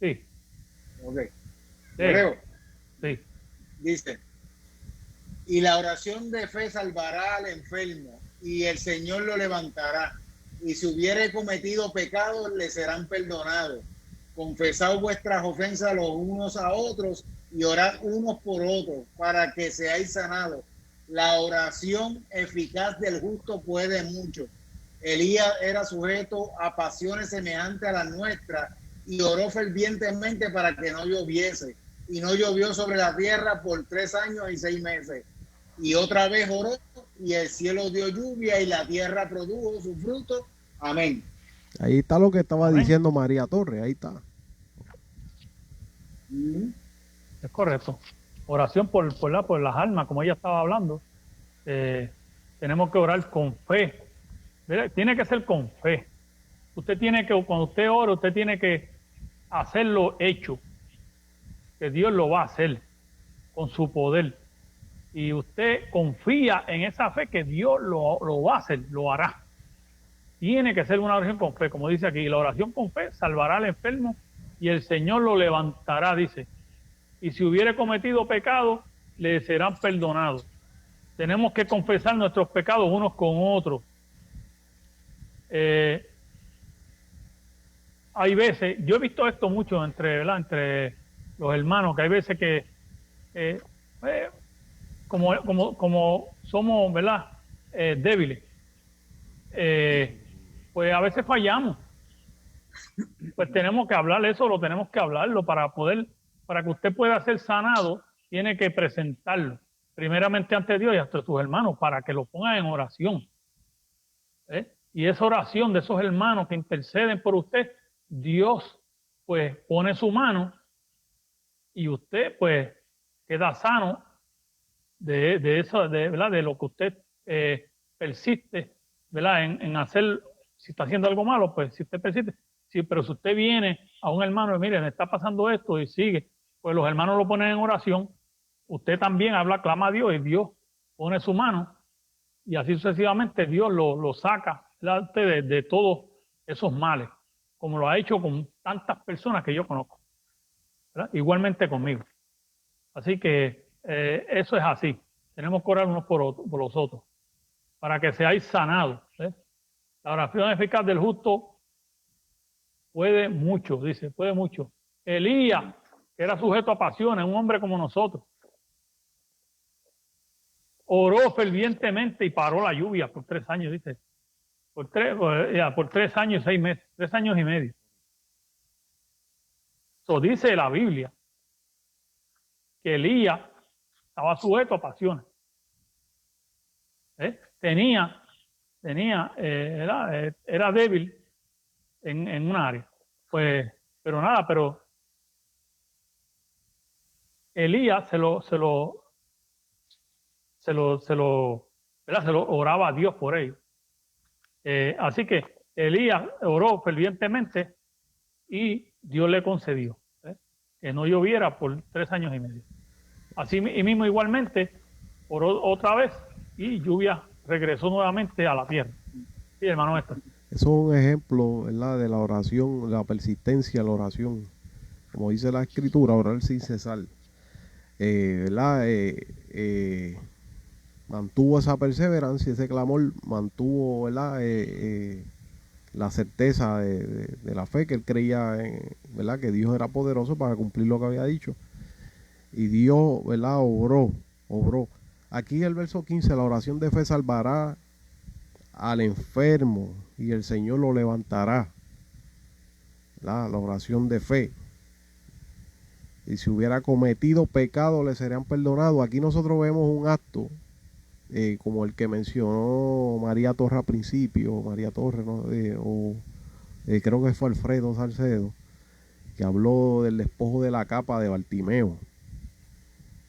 Sí. Ok. Sí. Creo. Sí. Dice, y la oración de fe salvará al enfermo, y el Señor lo levantará. Y si hubiere cometido pecados, le serán perdonados. Confesad vuestras ofensas los unos a otros y orad unos por otros para que seáis sanados. La oración eficaz del justo puede mucho. Elías era sujeto a pasiones semejantes a las nuestras y oró fervientemente para que no lloviese. Y no llovió sobre la tierra por 3 años y 6 meses. Y otra vez oró y el cielo dio lluvia y la tierra produjo su fruto. Amén. Ahí está lo que estaba diciendo María Torre, ahí está. Es correcto. Oración por las almas, como ella estaba hablando. Tenemos que orar con fe. ¿Verdad? Tiene que ser con fe. Usted tiene que, cuando usted ora, usted tiene que hacerlo hecho. Que Dios lo va a hacer con su poder. Y usted confía en esa fe que Dios lo va a hacer, lo hará. Tiene que ser una oración con fe, como dice aquí. La oración con fe salvará al enfermo y el Señor lo levantará, dice. Y si hubiere cometido pecado, le serán perdonados. Tenemos que confesar nuestros pecados unos con otros. Hay veces, yo he visto esto mucho entre los hermanos, que hay veces que como somos, ¿verdad? Débiles, pues a veces fallamos. Pues tenemos que hablar eso, lo tenemos que hablarlo para que usted pueda ser sanado, tiene que presentarlo primeramente ante Dios y ante sus hermanos para que lo pongan en oración. Y esa oración de esos hermanos que interceden por usted, Dios pues pone su mano y usted pues queda sano de eso, ¿verdad? De lo que usted persiste, ¿verdad? En hacer, si está haciendo algo malo, pues si usted persiste, sí, pero si usted viene a un hermano y mire, me está pasando esto y sigue, pues los hermanos lo ponen en oración, usted también habla, clama a Dios y Dios pone su mano y así sucesivamente Dios lo saca de todos esos males, como lo ha hecho con tantas personas que yo conozco, ¿verdad? Igualmente conmigo. Así que eso es así. Tenemos que orar unos por los otros, para que seáis sanados. La oración eficaz del justo puede mucho, dice, puede mucho. Elías, que era sujeto a pasiones, un hombre como nosotros, oró fervientemente y paró la lluvia por 3 años, dice. Por 3 años y 6 meses, 3 años y medio. Eso dice la Biblia, que Elías estaba sujeto a pasiones. Era débil en un área. Pues, pero nada, pero Elías se lo oraba a Dios por ello. Así que Elías oró fervientemente y Dios le concedió que no lloviera por 3 años y medio. Así mismo igualmente oró otra vez y lluvia regresó nuevamente a la tierra. Sí, hermano Néstor. Eso es un ejemplo, ¿verdad?, de la oración, la persistencia de la oración. Como dice la Escritura, orar sin cesar. ¿Verdad? Mantuvo esa perseverancia, ese clamor, mantuvo, ¿verdad?, la certeza de la fe que él creía, ¿verdad?, que Dios era poderoso para cumplir lo que había dicho. Y Dios, ¿verdad?, obró. Aquí el verso 15, la oración de fe salvará al enfermo y el Señor lo levantará. La oración de fe. Y si hubiera cometido pecado le serían perdonados. Aquí nosotros vemos un acto como el que mencionó María Torre al principio, María Torre, ¿no? Creo que fue Alfredo Salcedo, que habló del despojo de la capa de Bartimeo.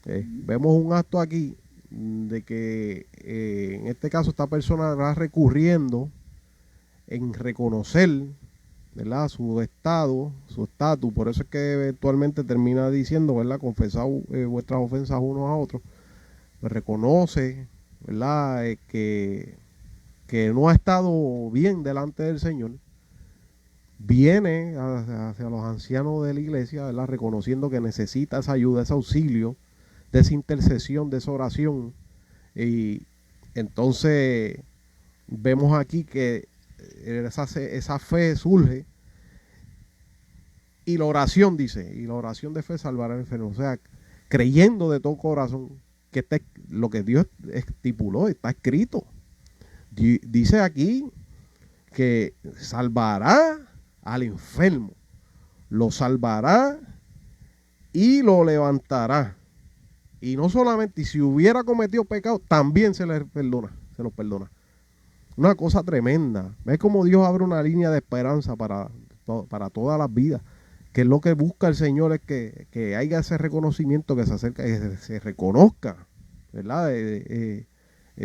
Vemos un acto aquí de que en este caso esta persona va recurriendo en reconocer, ¿verdad?, su estatus. Por eso es que eventualmente termina diciendo, ¿verdad?, confesad vuestras ofensas unos a otros. Pues reconoce, ¿verdad?, que no ha estado bien delante del Señor. Viene hacia los ancianos de la iglesia, ¿verdad?, reconociendo que necesita esa ayuda, ese auxilio, de esa intercesión, de esa oración. Y entonces vemos aquí que esa fe surge, y la oración, dice, y la oración de fe salvará al enfermo. O sea, creyendo de todo corazón que lo que Dios estipuló está escrito. Dice aquí que salvará al enfermo, lo salvará y lo levantará. Y no solamente, si hubiera cometido pecado, también se los perdona. Una cosa tremenda. ¿Ves cómo Dios abre una línea de esperanza para todas las vidas? Que es lo que busca el Señor, es que haya ese reconocimiento, que se acerque, que se reconozca, ¿verdad?,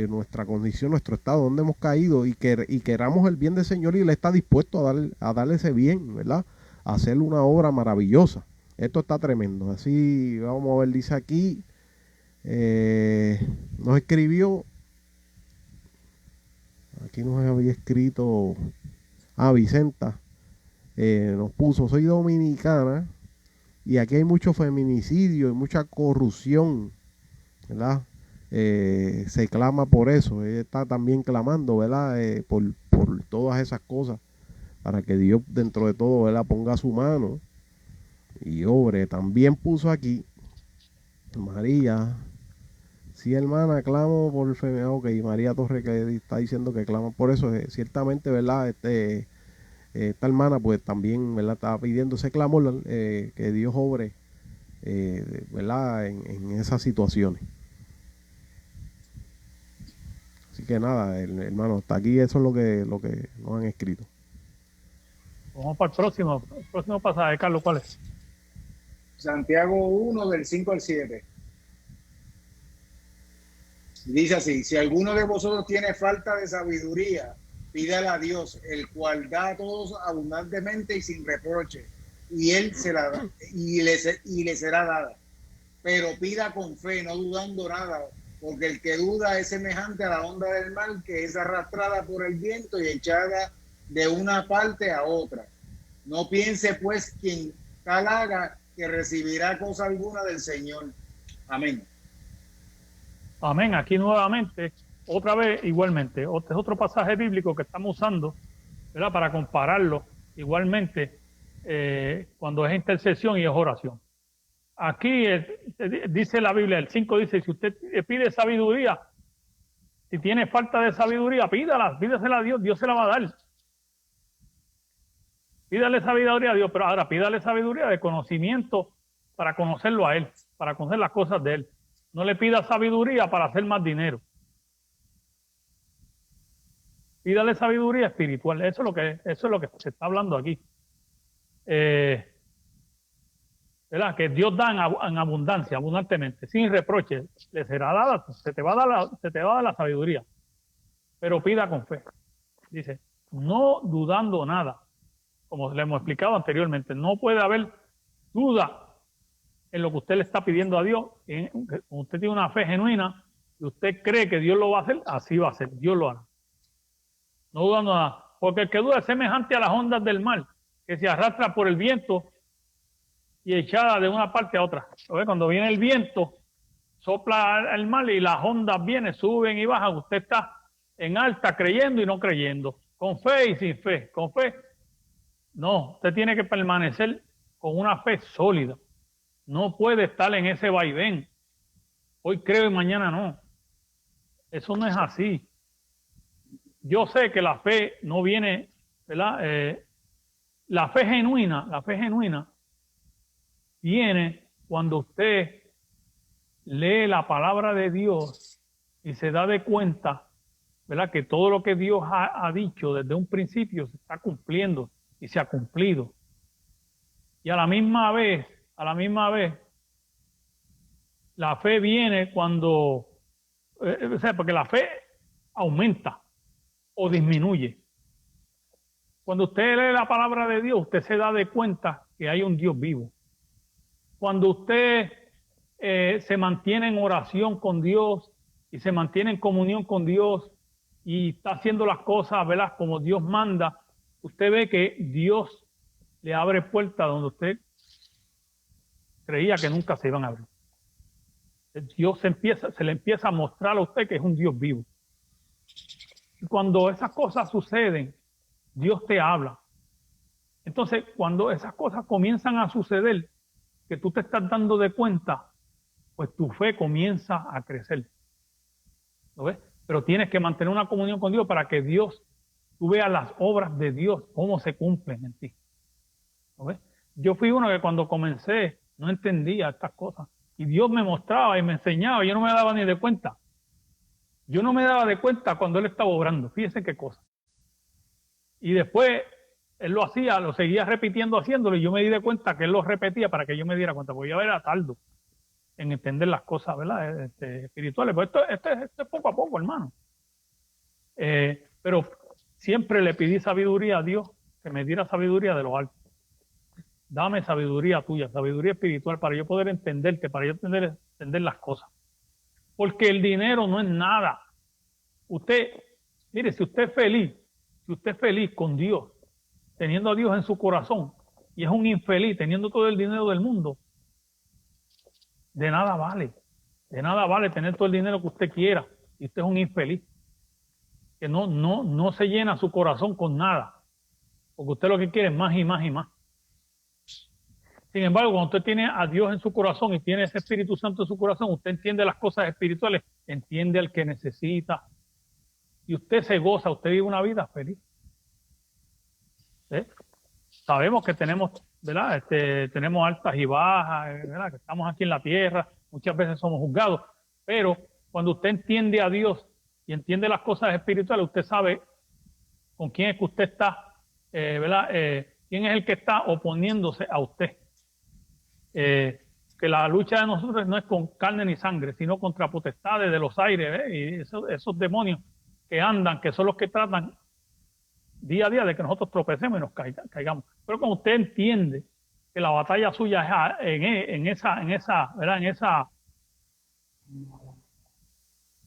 nuestra condición, nuestro estado, donde hemos caído, y queramos el bien del Señor, y Él está dispuesto a darle ese bien, ¿verdad?, a hacerle una obra maravillosa. Esto está tremendo. Así, vamos a ver, dice aquí, nos escribió, aquí nos había escrito, Vicenta, nos puso: soy dominicana y aquí hay mucho feminicidio y mucha corrupción, ¿verdad? Se clama por eso. Ella está también clamando, ¿verdad?, por todas esas cosas, para que Dios dentro de todo, ¿verdad?, ponga su mano y obre. También puso aquí María: sí, hermana, clamo por el femenino. Ok, María Torre, que está diciendo que clama por eso. Ciertamente, ¿verdad?, esta hermana pues también, ¿verdad?, estaba pidiendo ese clamor, que Dios obre, ¿verdad?, en esas situaciones. Así que nada, hermano, hasta aquí eso es lo que nos han escrito. Vamos para el próximo pasaje, Carlos, ¿cuál es? Santiago 1, del 5 al 7. Dice así: si alguno de vosotros tiene falta de sabiduría, pídala a Dios, el cual da a todos abundantemente y sin reproche, y él se la da, y le será dada. Pero pida con fe, no dudando nada, porque el que duda es semejante a la onda del mar, que es arrastrada por el viento y echada de una parte a otra. No piense pues quien tal haga que recibirá cosa alguna del Señor. Amén. Amén. Aquí nuevamente, otra vez, igualmente, este es otro pasaje bíblico que estamos usando, ¿verdad? Para compararlo igualmente cuando es intercesión y es oración. Aquí dice la Biblia, el 5 dice, si usted pide sabiduría, si tiene falta de sabiduría, pídasela a Dios, Dios se la va a dar. Pídale sabiduría a Dios, pero ahora pídale sabiduría de conocimiento para conocerlo a Él, para conocer las cosas de Él. No le pida sabiduría para hacer más dinero. Pídale sabiduría espiritual. Eso es lo que se está hablando aquí. ¿Verdad? Que Dios da en abundancia, abundantemente, sin reproche. Le será dada, se te va a dar la sabiduría. Pero pida con fe. Dice, no dudando nada. Como le hemos explicado anteriormente, no puede haber duda en lo que usted le está pidiendo a Dios. Usted tiene una fe genuina y usted cree que Dios lo va a hacer, así va a ser, Dios lo hará. No dudando nada. Porque el que duda es semejante a las ondas del mar, que se arrastra por el viento y echada de una parte a otra. Cuando viene el viento, sopla el mar y las ondas vienen, suben y bajan. Usted está en alta creyendo y no creyendo, con fe y sin fe. Con fe, no, usted tiene que permanecer con una fe sólida. No puede estar en ese vaivén. Hoy creo y mañana no. Eso no es así. Yo sé que la fe no viene, ¿verdad? La fe genuina viene cuando usted lee la palabra de Dios y se da de cuenta, ¿verdad? Que todo lo que Dios ha dicho desde un principio se está cumpliendo y se ha cumplido. Y a la misma vez, la fe viene cuando, porque la fe aumenta o disminuye. Cuando usted lee la palabra de Dios, usted se da de cuenta que hay un Dios vivo. Cuando usted se mantiene en oración con Dios y se mantiene en comunión con Dios y está haciendo las cosas, ¿verdad?, como Dios manda, usted ve que Dios le abre puertas donde usted creía que nunca se iban a abrir. Dios se le empieza a mostrar a usted que es un Dios vivo. Y cuando esas cosas suceden, Dios te habla. Entonces, cuando esas cosas comienzan a suceder, que tú te estás dando de cuenta, pues tu fe comienza a crecer. ¿Lo ves? Pero tienes que mantener una comunión con Dios para que tú veas las obras de Dios, cómo se cumplen en ti. ¿Lo ves? Yo fui uno que cuando comencé no entendía estas cosas. Y Dios me mostraba y me enseñaba, y yo no me daba ni de cuenta. Yo no me daba de cuenta cuando Él estaba obrando. Fíjense qué cosa. Y después Él lo hacía, lo seguía repitiendo, haciéndolo, y yo me di de cuenta que Él lo repetía para que yo me diera cuenta, porque yo era tardo en entender las cosas, ¿verdad? Espirituales. Pues esto es poco a poco, hermano. Pero siempre le pedí sabiduría a Dios, que me diera sabiduría de lo alto. Dame sabiduría tuya, sabiduría espiritual, para yo poder entenderte, para yo entender las cosas. Porque el dinero no es nada. Mire, si usted es feliz con Dios, teniendo a Dios en su corazón, y es un infeliz teniendo todo el dinero del mundo, de nada vale. De nada vale tener todo el dinero que usted quiera, y usted es un infeliz. Que no se llena su corazón con nada. Porque usted lo que quiere es más y más y más. Sin embargo, cuando usted tiene a Dios en su corazón y tiene ese Espíritu Santo en su corazón, usted entiende las cosas espirituales, entiende al que necesita, y usted se goza, usted vive una vida feliz. ¿Sí? Sabemos que tenemos, ¿verdad? Tenemos altas y bajas, ¿verdad? Que estamos aquí en la tierra, muchas veces somos juzgados, pero cuando usted entiende a Dios y entiende las cosas espirituales, usted sabe con quién es que usted está, ¿verdad? Quién es el que está oponiéndose a usted. Que la lucha de nosotros no es con carne ni sangre, sino contra potestades de los aires, y esos demonios que andan, que son los que tratan día a día de que nosotros tropecemos y nos caigamos. Pero cuando usted entiende que la batalla suya es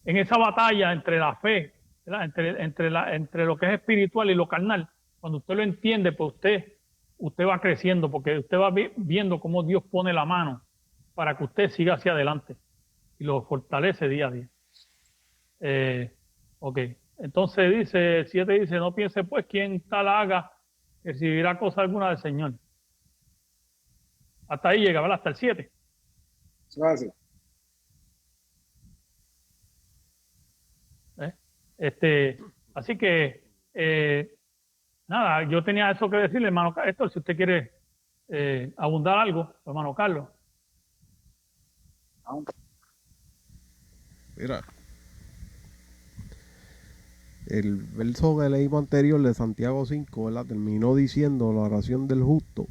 en esa batalla entre la fe, ¿verdad? entre lo que es espiritual y lo carnal, cuando usted lo entiende, pues usted va creciendo, porque usted va viendo cómo Dios pone la mano para que usted siga hacia adelante y lo fortalece día a día. Ok. Entonces dice, 7 dice, no piense pues quien tal haga que recibirá cosa alguna del Señor. Hasta ahí llega, ¿verdad? Hasta el 7. Gracias. Así que, nada, yo tenía eso que decirle, hermano Héctor, si usted quiere abundar algo, hermano Carlos. Mira, el verso que leímos anterior de Santiago 5, ¿verdad? Terminó diciendo la oración del justo,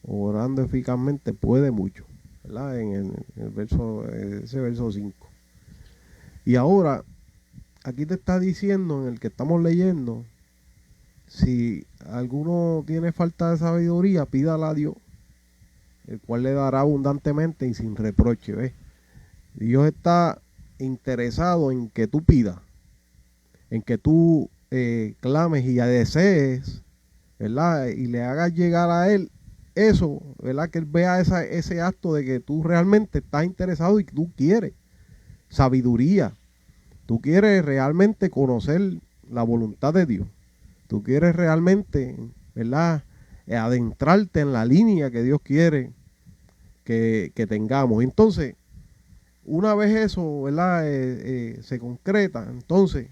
orando eficazmente, puede mucho, ¿verdad? En el verso, ese verso 5. Y ahora, aquí te está diciendo, en el que estamos leyendo, si alguno tiene falta de sabiduría, pídala a Dios, el cual le dará abundantemente y sin reproche, ¿ves? Dios está interesado en que tú pidas, en que tú clames y desees, ¿verdad? Y le hagas llegar a Él eso, ¿verdad? Que Él vea ese acto de que tú realmente estás interesado y que tú quieres sabiduría. Tú quieres realmente conocer la voluntad de Dios. Tú quieres realmente, ¿verdad? Adentrarte en la línea que Dios quiere que tengamos. Entonces, una vez eso, ¿verdad? Se concreta, entonces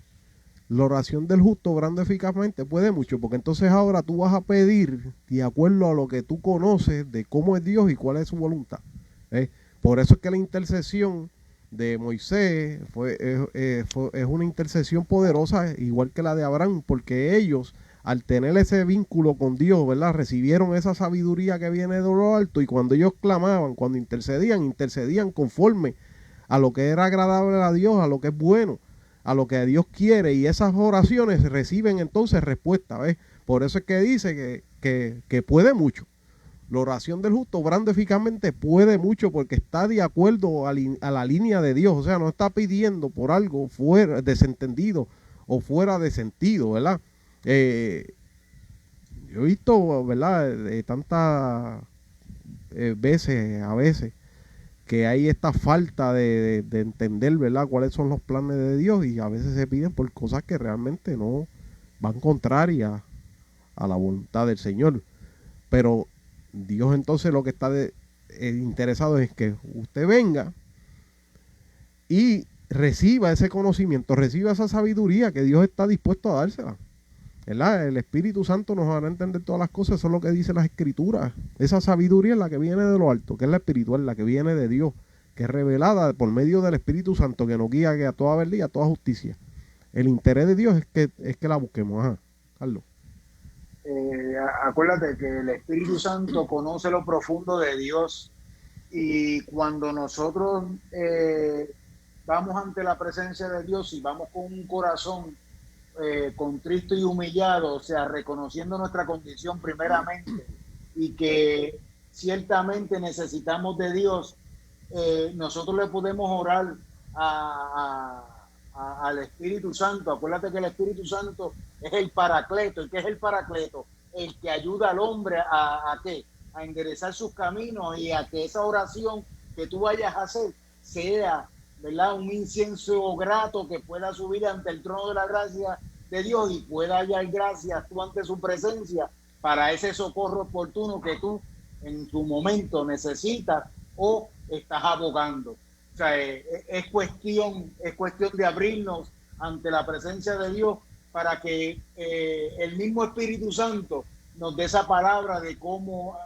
la oración del justo obrando eficazmente puede mucho, porque entonces ahora tú vas a pedir de acuerdo a lo que tú conoces de cómo es Dios y cuál es su voluntad. Por eso es que la intercesión de Moisés es una intercesión poderosa, igual que la de Abraham, porque ellos, al tener ese vínculo con Dios, ¿verdad? Recibieron esa sabiduría que viene de lo alto, y cuando ellos clamaban, cuando intercedían conforme a lo que era agradable a Dios, a lo que es bueno, a lo que Dios quiere, y esas oraciones reciben entonces respuesta, ¿ves? Por eso es que dice que puede mucho. La oración del justo obrando eficazmente puede mucho, porque está de acuerdo a la línea de Dios. O sea, no está pidiendo por algo fuera desentendido o fuera de sentido, ¿verdad? Yo he visto, ¿verdad? Tantas veces, a veces, que hay esta falta de entender, ¿verdad?, cuáles son los planes de Dios, y a veces se piden por cosas que realmente no van contrarias a la voluntad del Señor. Pero Dios entonces lo que está interesado es que usted venga y reciba ese conocimiento, reciba esa sabiduría que Dios está dispuesto a dársela, ¿verdad? El Espíritu Santo nos hará entender todas las cosas, eso es lo que dice las Escrituras. Esa sabiduría es la que viene de lo alto, que es la espiritual, la que viene de Dios, que es revelada por medio del Espíritu Santo, que nos guía a toda verdad y a toda justicia. El interés de Dios es que la busquemos. Ajá, Carlos. Acuérdate que el Espíritu Santo conoce lo profundo de Dios, y cuando nosotros vamos ante la presencia de Dios y vamos con un corazón contrito y humillado, o sea, reconociendo nuestra condición primeramente, y que ciertamente necesitamos de Dios, nosotros le podemos orar al Espíritu Santo. Acuérdate que el Espíritu Santo es el Paracleto. ¿Y qué es el Paracleto? El que ayuda al hombre a enderezar sus caminos, y a que esa oración que tú vayas a hacer sea, ¿verdad?, un incienso grato que pueda subir ante el trono de la gracia de Dios, y pueda hallar gracias tú ante su presencia para ese socorro oportuno que tú en tu momento necesitas o estás abogando. O sea, es cuestión de abrirnos ante la presencia de Dios para que el mismo Espíritu Santo nos dé esa palabra de cómo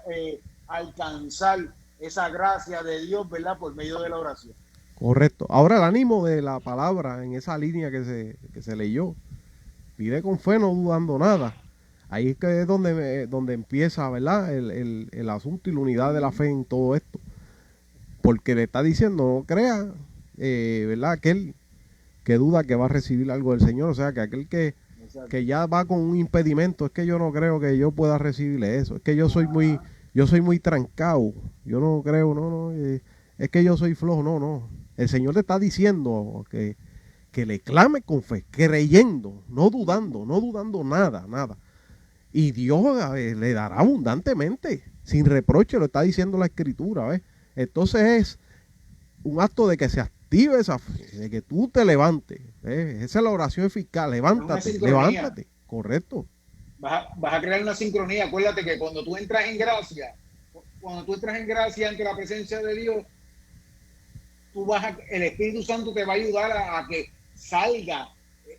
alcanzar esa gracia de Dios, ¿verdad?, por medio de la oración. Correcto. Ahora el ánimo de la palabra en esa línea que se leyó: pide con fe, no dudando nada. Ahí es que es donde empieza, ¿verdad?, el asunto y la unidad de la fe en todo esto. Porque le está diciendo, no crea, ¿verdad?, aquel que duda que va a recibir algo del Señor. O sea, que aquel que ya va con un impedimento, es que yo no creo que yo pueda recibirle eso. Es que yo soy muy trancado. Yo no creo, es que yo soy flojo. No. El Señor le está diciendo que le clame con fe, creyendo, no dudando nada. Y Dios le dará abundantemente, sin reproche, lo está diciendo la Escritura, ¿ves? Entonces es un acto de que se cultive esa fe, de que tú te levantes. Esa es la oración eficaz, levántate, levántate, correcto. Vas a crear una sincronía. Acuérdate que cuando tú entras en gracia ante la presencia de Dios, el Espíritu Santo te va a ayudar a que salga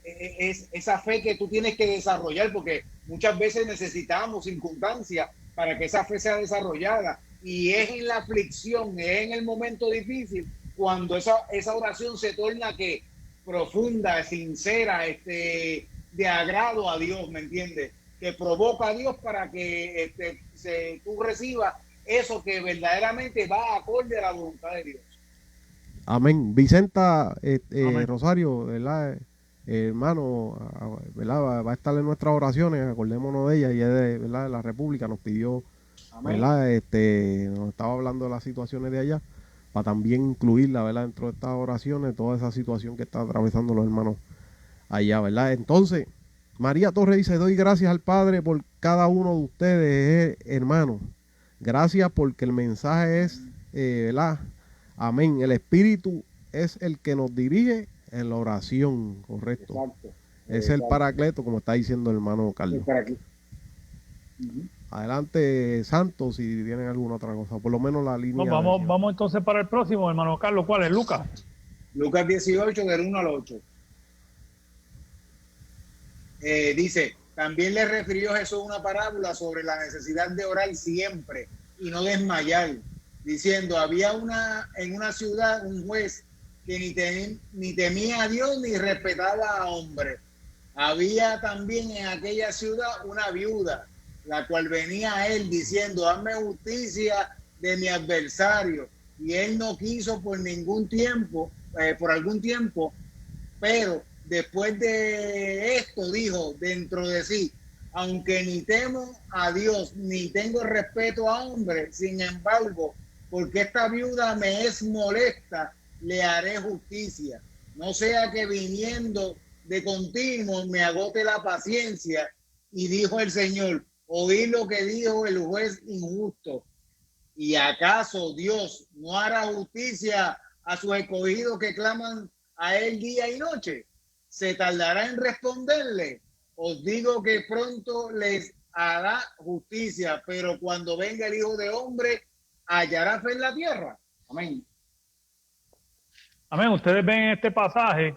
esa fe que tú tienes que desarrollar, porque muchas veces necesitamos circunstancias para que esa fe sea desarrollada, y es en la aflicción, es en el momento difícil cuando esa oración se torna que profunda, sincera, de agrado a Dios, ¿me entiendes? Que provoca a Dios para que tú recibas eso que verdaderamente va acorde a la voluntad de Dios. Amén. Vicenta Amén. Rosario, ¿verdad? Hermano, ¿verdad? Va a estar en nuestras oraciones, acordémonos de ella, y es ¿verdad? De la República, nos pidió, Amén. ¿verdad? Nos estaba hablando de las situaciones de allá, para también incluirla, ¿verdad? Dentro de estas oraciones, toda esa situación que está atravesando los hermanos allá, ¿verdad? Entonces, María Torres dice, doy gracias al Padre por cada uno de ustedes, hermanos. Gracias porque el mensaje es, ¿verdad? Amén. El Espíritu es el que nos dirige en la oración, correcto. Exacto. Es el Paracleto, como está diciendo el hermano Carlos. Adelante, Santos, si tienen alguna otra cosa, por lo menos la línea. No, vamos entonces para el próximo, hermano Carlos. ¿Cuál es? Lucas. Lucas 18, del 1 al 8. Dice, también le refirió Jesús una parábola sobre la necesidad de orar siempre y no desmayar, diciendo, había en una ciudad un juez que ni temía a Dios ni respetaba a hombre. Había también en aquella ciudad una viuda, la cual venía a él diciendo, hazme justicia de mi adversario. Y él no quiso por algún tiempo, pero después de esto dijo dentro de sí, aunque ni temo a Dios ni tengo respeto a hombre, sin embargo, porque esta viuda me es molesta, le haré justicia. No sea que viniendo de continuo me agote la paciencia. Y dijo el Señor, oí lo que dijo el juez injusto. ¿Y acaso Dios no hará justicia a sus escogidos que claman a él día y noche? ¿Se tardará en responderle? Os digo que pronto les hará justicia, pero cuando venga el Hijo de Hombre, ¿hallará fe en la tierra? Amén. Amén. Ustedes ven en este pasaje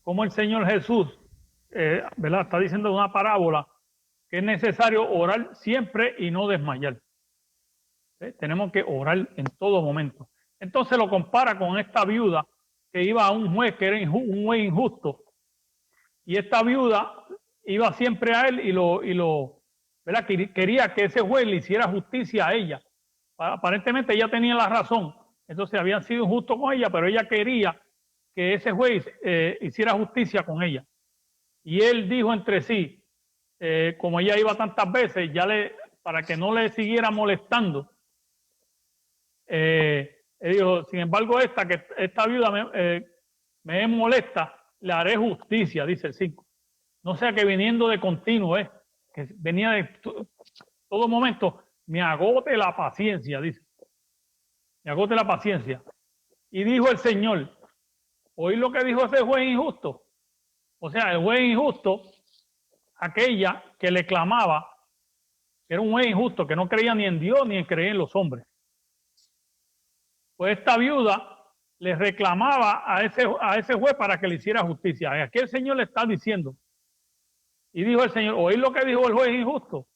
cómo el Señor Jesús, ¿verdad? Está diciendo una parábola que es necesario orar siempre y no desmayar. Tenemos que orar en todo momento. Entonces lo compara con esta viuda que iba a un juez que era un juez injusto. Y esta viuda iba siempre a él ¿verdad? Quería que ese juez le hiciera justicia a ella. Aparentemente ella tenía la razón. Entonces habían sido injustos con ella, pero ella quería que ese juez hiciera justicia con ella. Y él dijo entre sí, como ella iba tantas veces, para que no le siguiera molestando, él dijo, sin embargo, esta viuda me molesta, le haré justicia, dice el 5. No sea que viniendo de continuo, que venía de todo momento, me agote la paciencia, dice. Me agote la paciencia. Y dijo el Señor, ¿oí lo que dijo ese juez injusto? O sea, el juez injusto, aquella que le clamaba, que era un juez injusto, que no creía ni en Dios ni creía en los hombres. Pues esta viuda le reclamaba a ese juez para que le hiciera justicia. Y aquí el Señor le está diciendo, y dijo el Señor, ¿oí lo que dijo el juez injusto?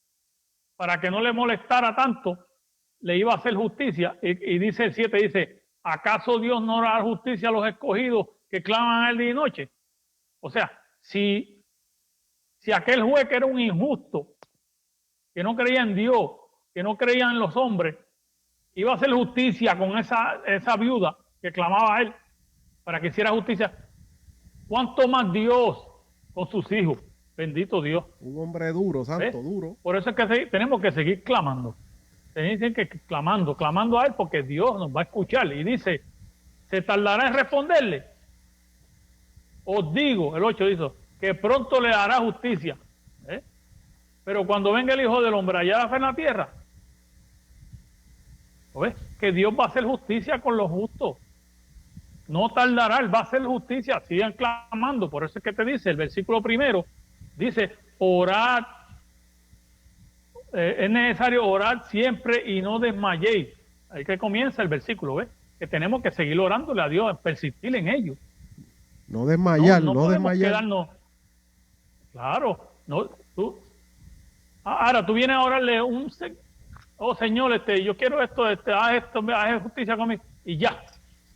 Para que no le molestara tanto, le iba a hacer justicia. Y dice el 7, dice, ¿acaso Dios no hará justicia a los escogidos que claman a él día y noche? O sea, si aquel juez que era un injusto, que no creía en Dios, que no creía en los hombres, iba a hacer justicia con esa viuda que clamaba a él para que hiciera justicia, ¿cuánto más Dios con sus hijos? Bendito Dios. Un hombre duro, santo, duro. Por eso es que tenemos que seguir clamando. Dicen que clamando a él, porque Dios nos va a escuchar. Y dice, ¿se tardará en responderle? Os digo, el 8 dice, que pronto le hará justicia. Pero cuando venga el Hijo del Hombre, ¿hallará fe en la tierra? ¿Ves? Que Dios va a hacer justicia con los justos. no tardará, Él va a hacer justicia, sigan clamando. Por eso es que te dice, el versículo primero, dice, orad, es necesario orar siempre y no desmayéis. Ahí que comienza el versículo, ¿ves? Que tenemos que seguir orándole a Dios, persistir en ello. No desmayar, No no podemos desmayar. quedarnos, claro, no, tú, ahora tú vienes a orarle oh Señor, yo quiero esto, haz justicia conmigo, y ya,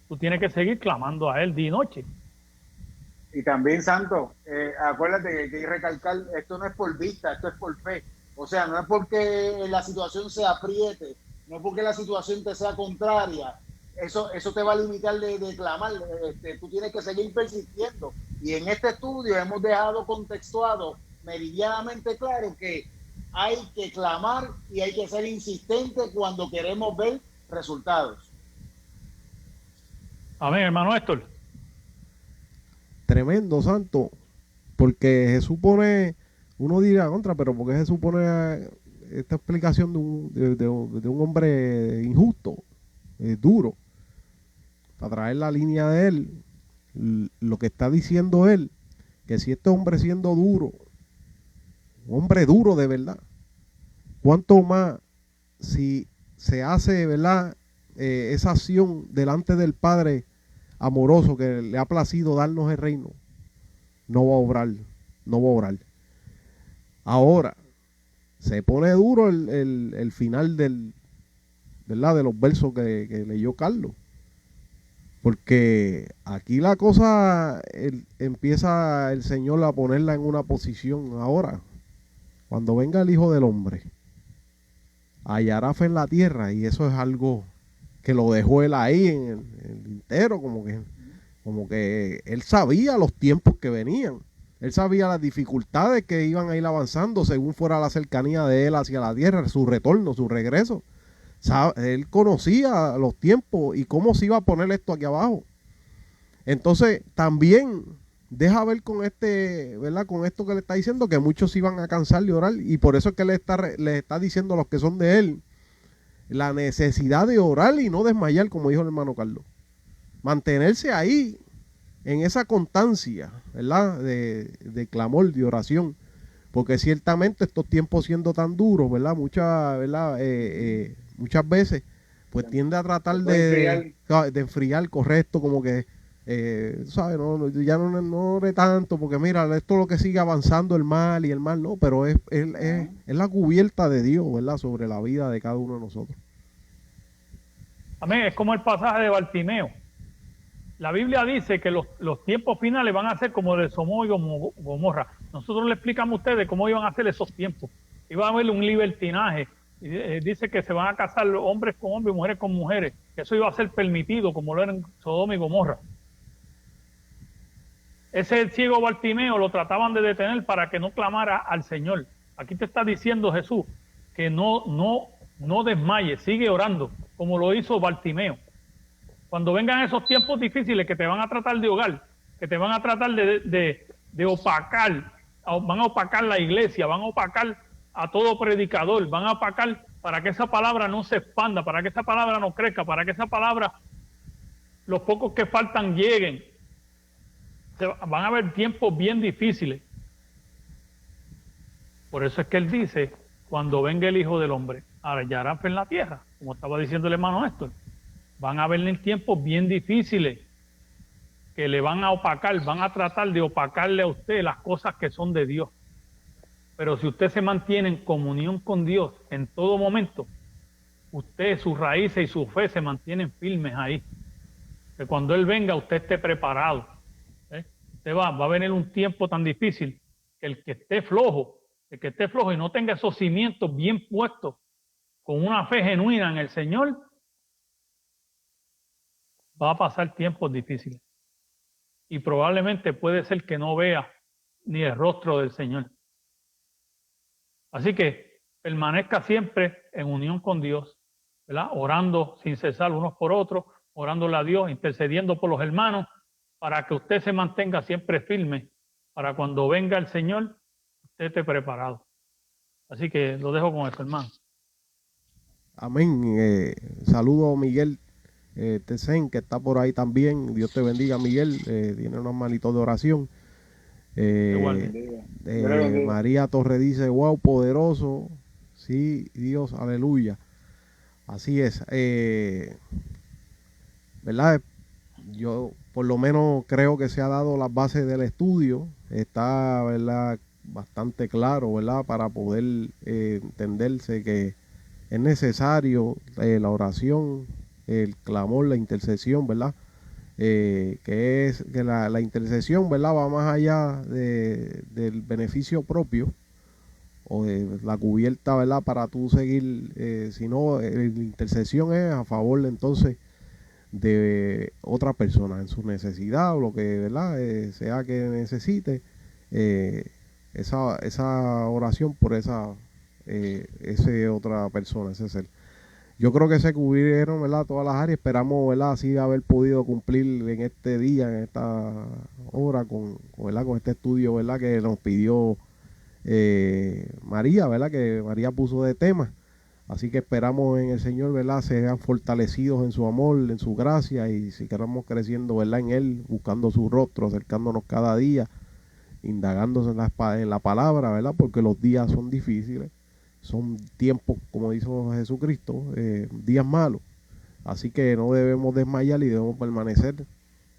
tú tienes que seguir clamando a Él día y noche. Y también, Santo, acuérdate que hay que recalcar, esto no es por vista, esto es por fe. O sea, no es porque la situación se apriete, no es porque la situación te sea contraria, eso te va a limitar de clamar. Tú tienes que seguir persistiendo. Y en este estudio hemos dejado contextuado meridianamente claro que hay que clamar y hay que ser insistente cuando queremos ver resultados. Amén, hermano Héctor. Tremendo, Santo. Porque Jesús pone, uno dirá contra, pero porque Jesús pone esta explicación de un hombre injusto, duro, para traer la línea de él. Lo que está diciendo él, que si este hombre siendo duro, hombre duro de verdad, cuánto más si se hace, ¿verdad? Esa acción delante del Padre amoroso que le ha placido darnos el reino, no va a obrar, no va a obrar. Ahora, se pone duro el final ¿verdad? De los versos que leyó Carlos. Porque aquí la cosa empieza el Señor a ponerla en una posición ahora. Cuando venga el Hijo del Hombre, hallará fe en la tierra, y eso es algo que lo dejó él ahí en el tintero, como que él sabía los tiempos que venían. Él sabía las dificultades que iban a ir avanzando según fuera la cercanía de él hacia la tierra, su retorno, su regreso. Él conocía los tiempos y cómo se iba a poner esto aquí abajo. Entonces también deja ver con ¿verdad? Con esto que le está diciendo, que muchos iban a cansar de orar, y por eso es que le está diciendo a los que son de él la necesidad de orar y no desmayar, como dijo el hermano Carlos. Mantenerse ahí en esa constancia, ¿verdad? De clamor, de oración, porque ciertamente estos tiempos siendo tan duros, ¿verdad? Muchas veces pues tiende a tratar de enfriar, correcto, como que ¿sabes? Ya no ore tanto, porque mira, esto es lo que sigue avanzando, el mal, y el mal no, pero es la cubierta de Dios, ¿verdad? Sobre la vida de cada uno de nosotros. Amén, es como el pasaje de Bartimeo. La Biblia dice que los tiempos finales van a ser como de Sodoma y Gomorra. Nosotros le explicamos a ustedes cómo iban a ser esos tiempos. Iba a haber un libertinaje. Dice que se van a casar hombres con hombres y mujeres con mujeres. Que eso iba a ser permitido, como lo era en Sodoma y Gomorra. Ese ciego Bartimeo lo trataban de detener para que no clamara al Señor. Aquí te está diciendo Jesús que no desmaye, sigue orando, como lo hizo Bartimeo. Cuando vengan esos tiempos difíciles que te van a tratar de ahogar, que te van a tratar de opacar, van a opacar la iglesia, van a opacar a todo predicador, van a opacar para que esa palabra no se expanda, para que esa palabra no crezca, para que esa palabra, los pocos que faltan lleguen. Van a haber tiempos bien difíciles. Por eso es que él dice, cuando venga el Hijo del Hombre, hallará fe en la tierra, como estaba diciendo el hermano Néstor. Van a haber tiempos bien difíciles que le van a opacar, van a tratar de opacarle a usted las cosas que son de Dios. Pero si usted se mantiene en comunión con Dios en todo momento, usted, sus raíces y su fe se mantienen firmes ahí. Que cuando Él venga, usted esté preparado. Usted va a venir un tiempo tan difícil que el que esté flojo y no tenga esos cimientos bien puestos con una fe genuina en el Señor, va a pasar tiempos difíciles. Y probablemente puede ser que no vea ni el rostro del Señor. Así que permanezca siempre en unión con Dios, ¿verdad? Orando sin cesar unos por otros, orándole a Dios, intercediendo por los hermanos, para que usted se mantenga siempre firme, para cuando venga el Señor, usted esté preparado. Así que lo dejo con eso, hermano. Amén. Saludo a Miguel Tesen, que está por ahí también. Dios te bendiga, Miguel. Tiene unos manitos de oración. Igual. María Torre dice, wow, poderoso. Sí, Dios, aleluya. Así es. ¿Verdad? Yo por lo menos creo que se ha dado las bases del estudio. Está, ¿verdad?, bastante claro, ¿verdad?, para poder entenderse que es necesario la oración, el clamor, la intercesión, ¿verdad? Que es que la intercesión, ¿verdad?, va más allá del beneficio propio o de la cubierta, ¿verdad?, para tú seguir, sino la intercesión es a favor entonces de otra persona en su necesidad o lo que, ¿verdad?, sea que necesite, eh, esa oración por ese otra persona, ese ser. Yo creo que se cubrieron, ¿verdad?, todas las áreas. Esperamos, ¿verdad?, así haber podido cumplir en este día, en esta hora, ¿verdad?, con este estudio, ¿verdad?, que nos pidió María, ¿verdad?, que María puso de tema. Así que esperamos en el Señor, ¿verdad?, sean fortalecidos en su amor, en su gracia, y si queramos creciendo, ¿verdad?, en Él, buscando su rostro, acercándonos cada día, indagándose en la palabra, ¿verdad?, porque los días son difíciles, son tiempos, como dijo Jesucristo, días malos. Así que no debemos desmayar y debemos permanecer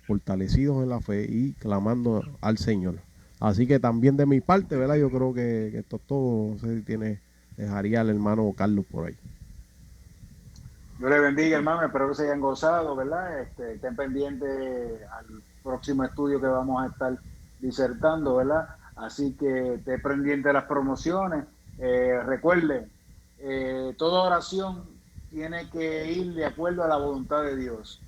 fortalecidos en la fe y clamando al Señor. Así que también de mi parte, ¿verdad?, yo creo que esto es todo. No sé si dejaría al hermano Carlos por ahí. Dios le bendiga, hermano. Espero que se hayan gozado, ¿verdad? Estén pendientes al próximo estudio que vamos a estar disertando, ¿verdad? Así que esté pendiente de las promociones. Recuerde, toda oración tiene que ir de acuerdo a la voluntad de Dios.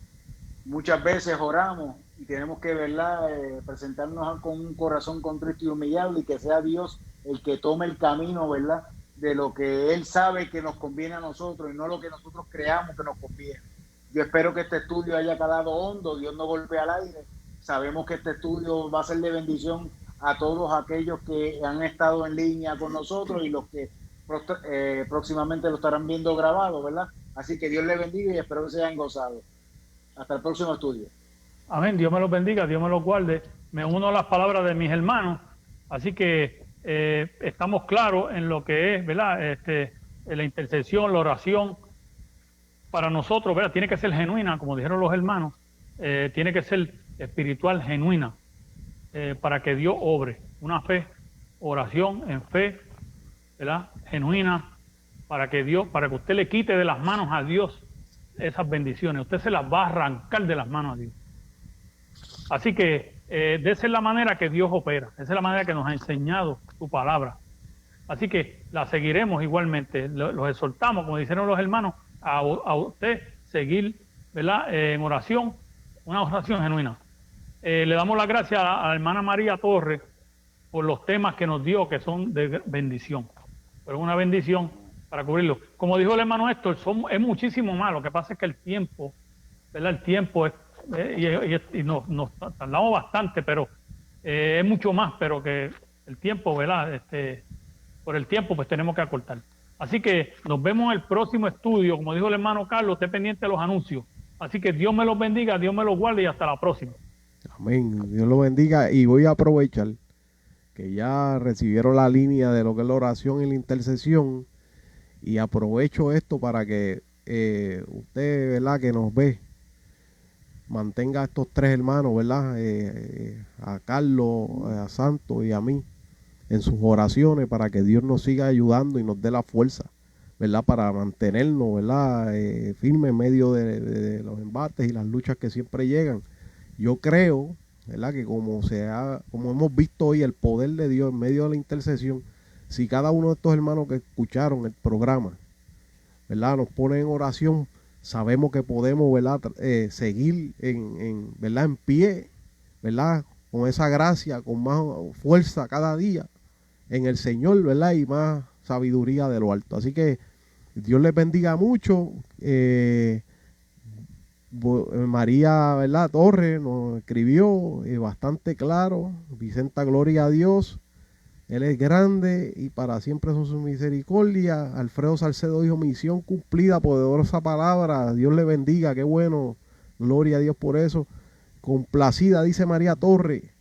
Muchas veces oramos y tenemos que, ¿verdad?, presentarnos con un corazón contrito y humillado, y que sea Dios el que tome el camino, ¿verdad?, de lo que Él sabe que nos conviene a nosotros y no lo que nosotros creamos que nos conviene. Yo espero que este estudio haya calado hondo. Dios no golpea al aire. Sabemos que este estudio va a ser de bendición a todos aquellos que han estado en línea con nosotros y los que próximamente lo estarán viendo grabado, ¿verdad? Así que Dios les bendiga y espero que se hayan gozado. Hasta el próximo estudio. Amén. Dios me los bendiga, Dios me los guarde. Me uno a las palabras de mis hermanos. Así que estamos claros en lo que es, ¿verdad?, la intercesión, la oración. Para nosotros, ¿verdad?, tiene que ser genuina, como dijeron los hermanos. Tiene que ser espiritual, genuina, para que Dios obre. Una fe, oración en fe, ¿verdad?, genuina, para que usted le quite de las manos a Dios esas bendiciones. Usted se las va a arrancar de las manos a Dios. Así que de esa es la manera que Dios opera, esa es la manera que nos ha enseñado su palabra. Así que la seguiremos igualmente. Los exhortamos, como dijeron los hermanos, a usted seguir, ¿verdad?, en oración, una oración genuina. Le damos las gracias a la hermana María Torres por los temas que nos dio, que son de bendición. Pero es una bendición para cubrirlo. Como dijo el hermano Héctor, es muchísimo más. Lo que pasa es que el tiempo, ¿verdad?, el tiempo es, y nos tardamos bastante, pero es mucho más, pero que el tiempo, ¿verdad?, por el tiempo pues tenemos que acortar. Así que nos vemos en el próximo estudio. Como dijo el hermano Carlos, esté pendiente de los anuncios. Así que Dios me los bendiga, Dios me los guarde y hasta la próxima. Amén. Dios lo bendiga. Y voy a aprovechar que ya recibieron la línea de lo que es la oración y la intercesión, y aprovecho esto para que usted, ¿verdad?, que nos ve, mantenga a estos tres hermanos, ¿verdad?, a Carlos, a Santos y a mí, en sus oraciones, para que Dios nos siga ayudando y nos dé la fuerza, ¿verdad?, para mantenernos, ¿verdad?, firmes en medio de los embates y las luchas que siempre llegan. Yo creo, ¿verdad?, que como hemos visto hoy el poder de Dios en medio de la intercesión, si cada uno de estos hermanos que escucharon el programa, ¿verdad?, nos pone en oración, sabemos que podemos, ¿verdad?, seguir ¿verdad?, en pie, ¿verdad?, con esa gracia, con más fuerza cada día en el Señor, ¿verdad?, y más sabiduría de lo alto. Así que Dios les bendiga mucho. María, ¿verdad?, Torres nos escribió bastante claro. Vicenta, gloria a Dios. Él es grande y para siempre son su misericordia. Alfredo Salcedo dijo, misión cumplida, poderosa palabra. Dios le bendiga, qué bueno. Gloria a Dios por eso. Complacida, dice María Torre.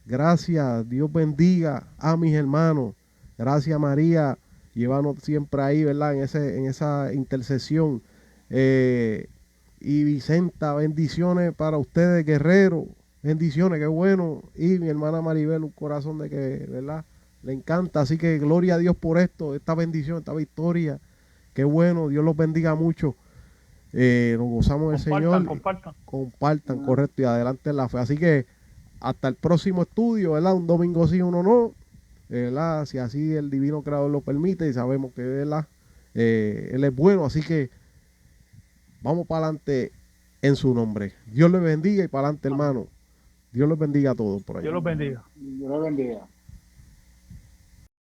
Gracias, Dios bendiga a mis hermanos. Gracias, María. Llévanos siempre ahí, ¿verdad? En esa intercesión. Y Vicenta, bendiciones para ustedes, guerreros. Bendiciones, qué bueno. Y mi hermana Maribel, un corazón de que, ¿verdad? Le encanta. Así que gloria a Dios por esto, esta bendición, esta victoria. Qué bueno, Dios los bendiga mucho. Nos gozamos del Señor. Compartan, correcto, y adelante en la fe. Así que hasta el próximo estudio, ¿verdad? Un domingo sí, uno no, ¿verdad? Si así el divino creador lo permite y sabemos que, ¿verdad? Él es bueno, así que vamos para adelante en su nombre. Dios les bendiga y para adelante, hermano. Dios los bendiga a todos por ahí. Dios los bendiga. Dios los bendiga.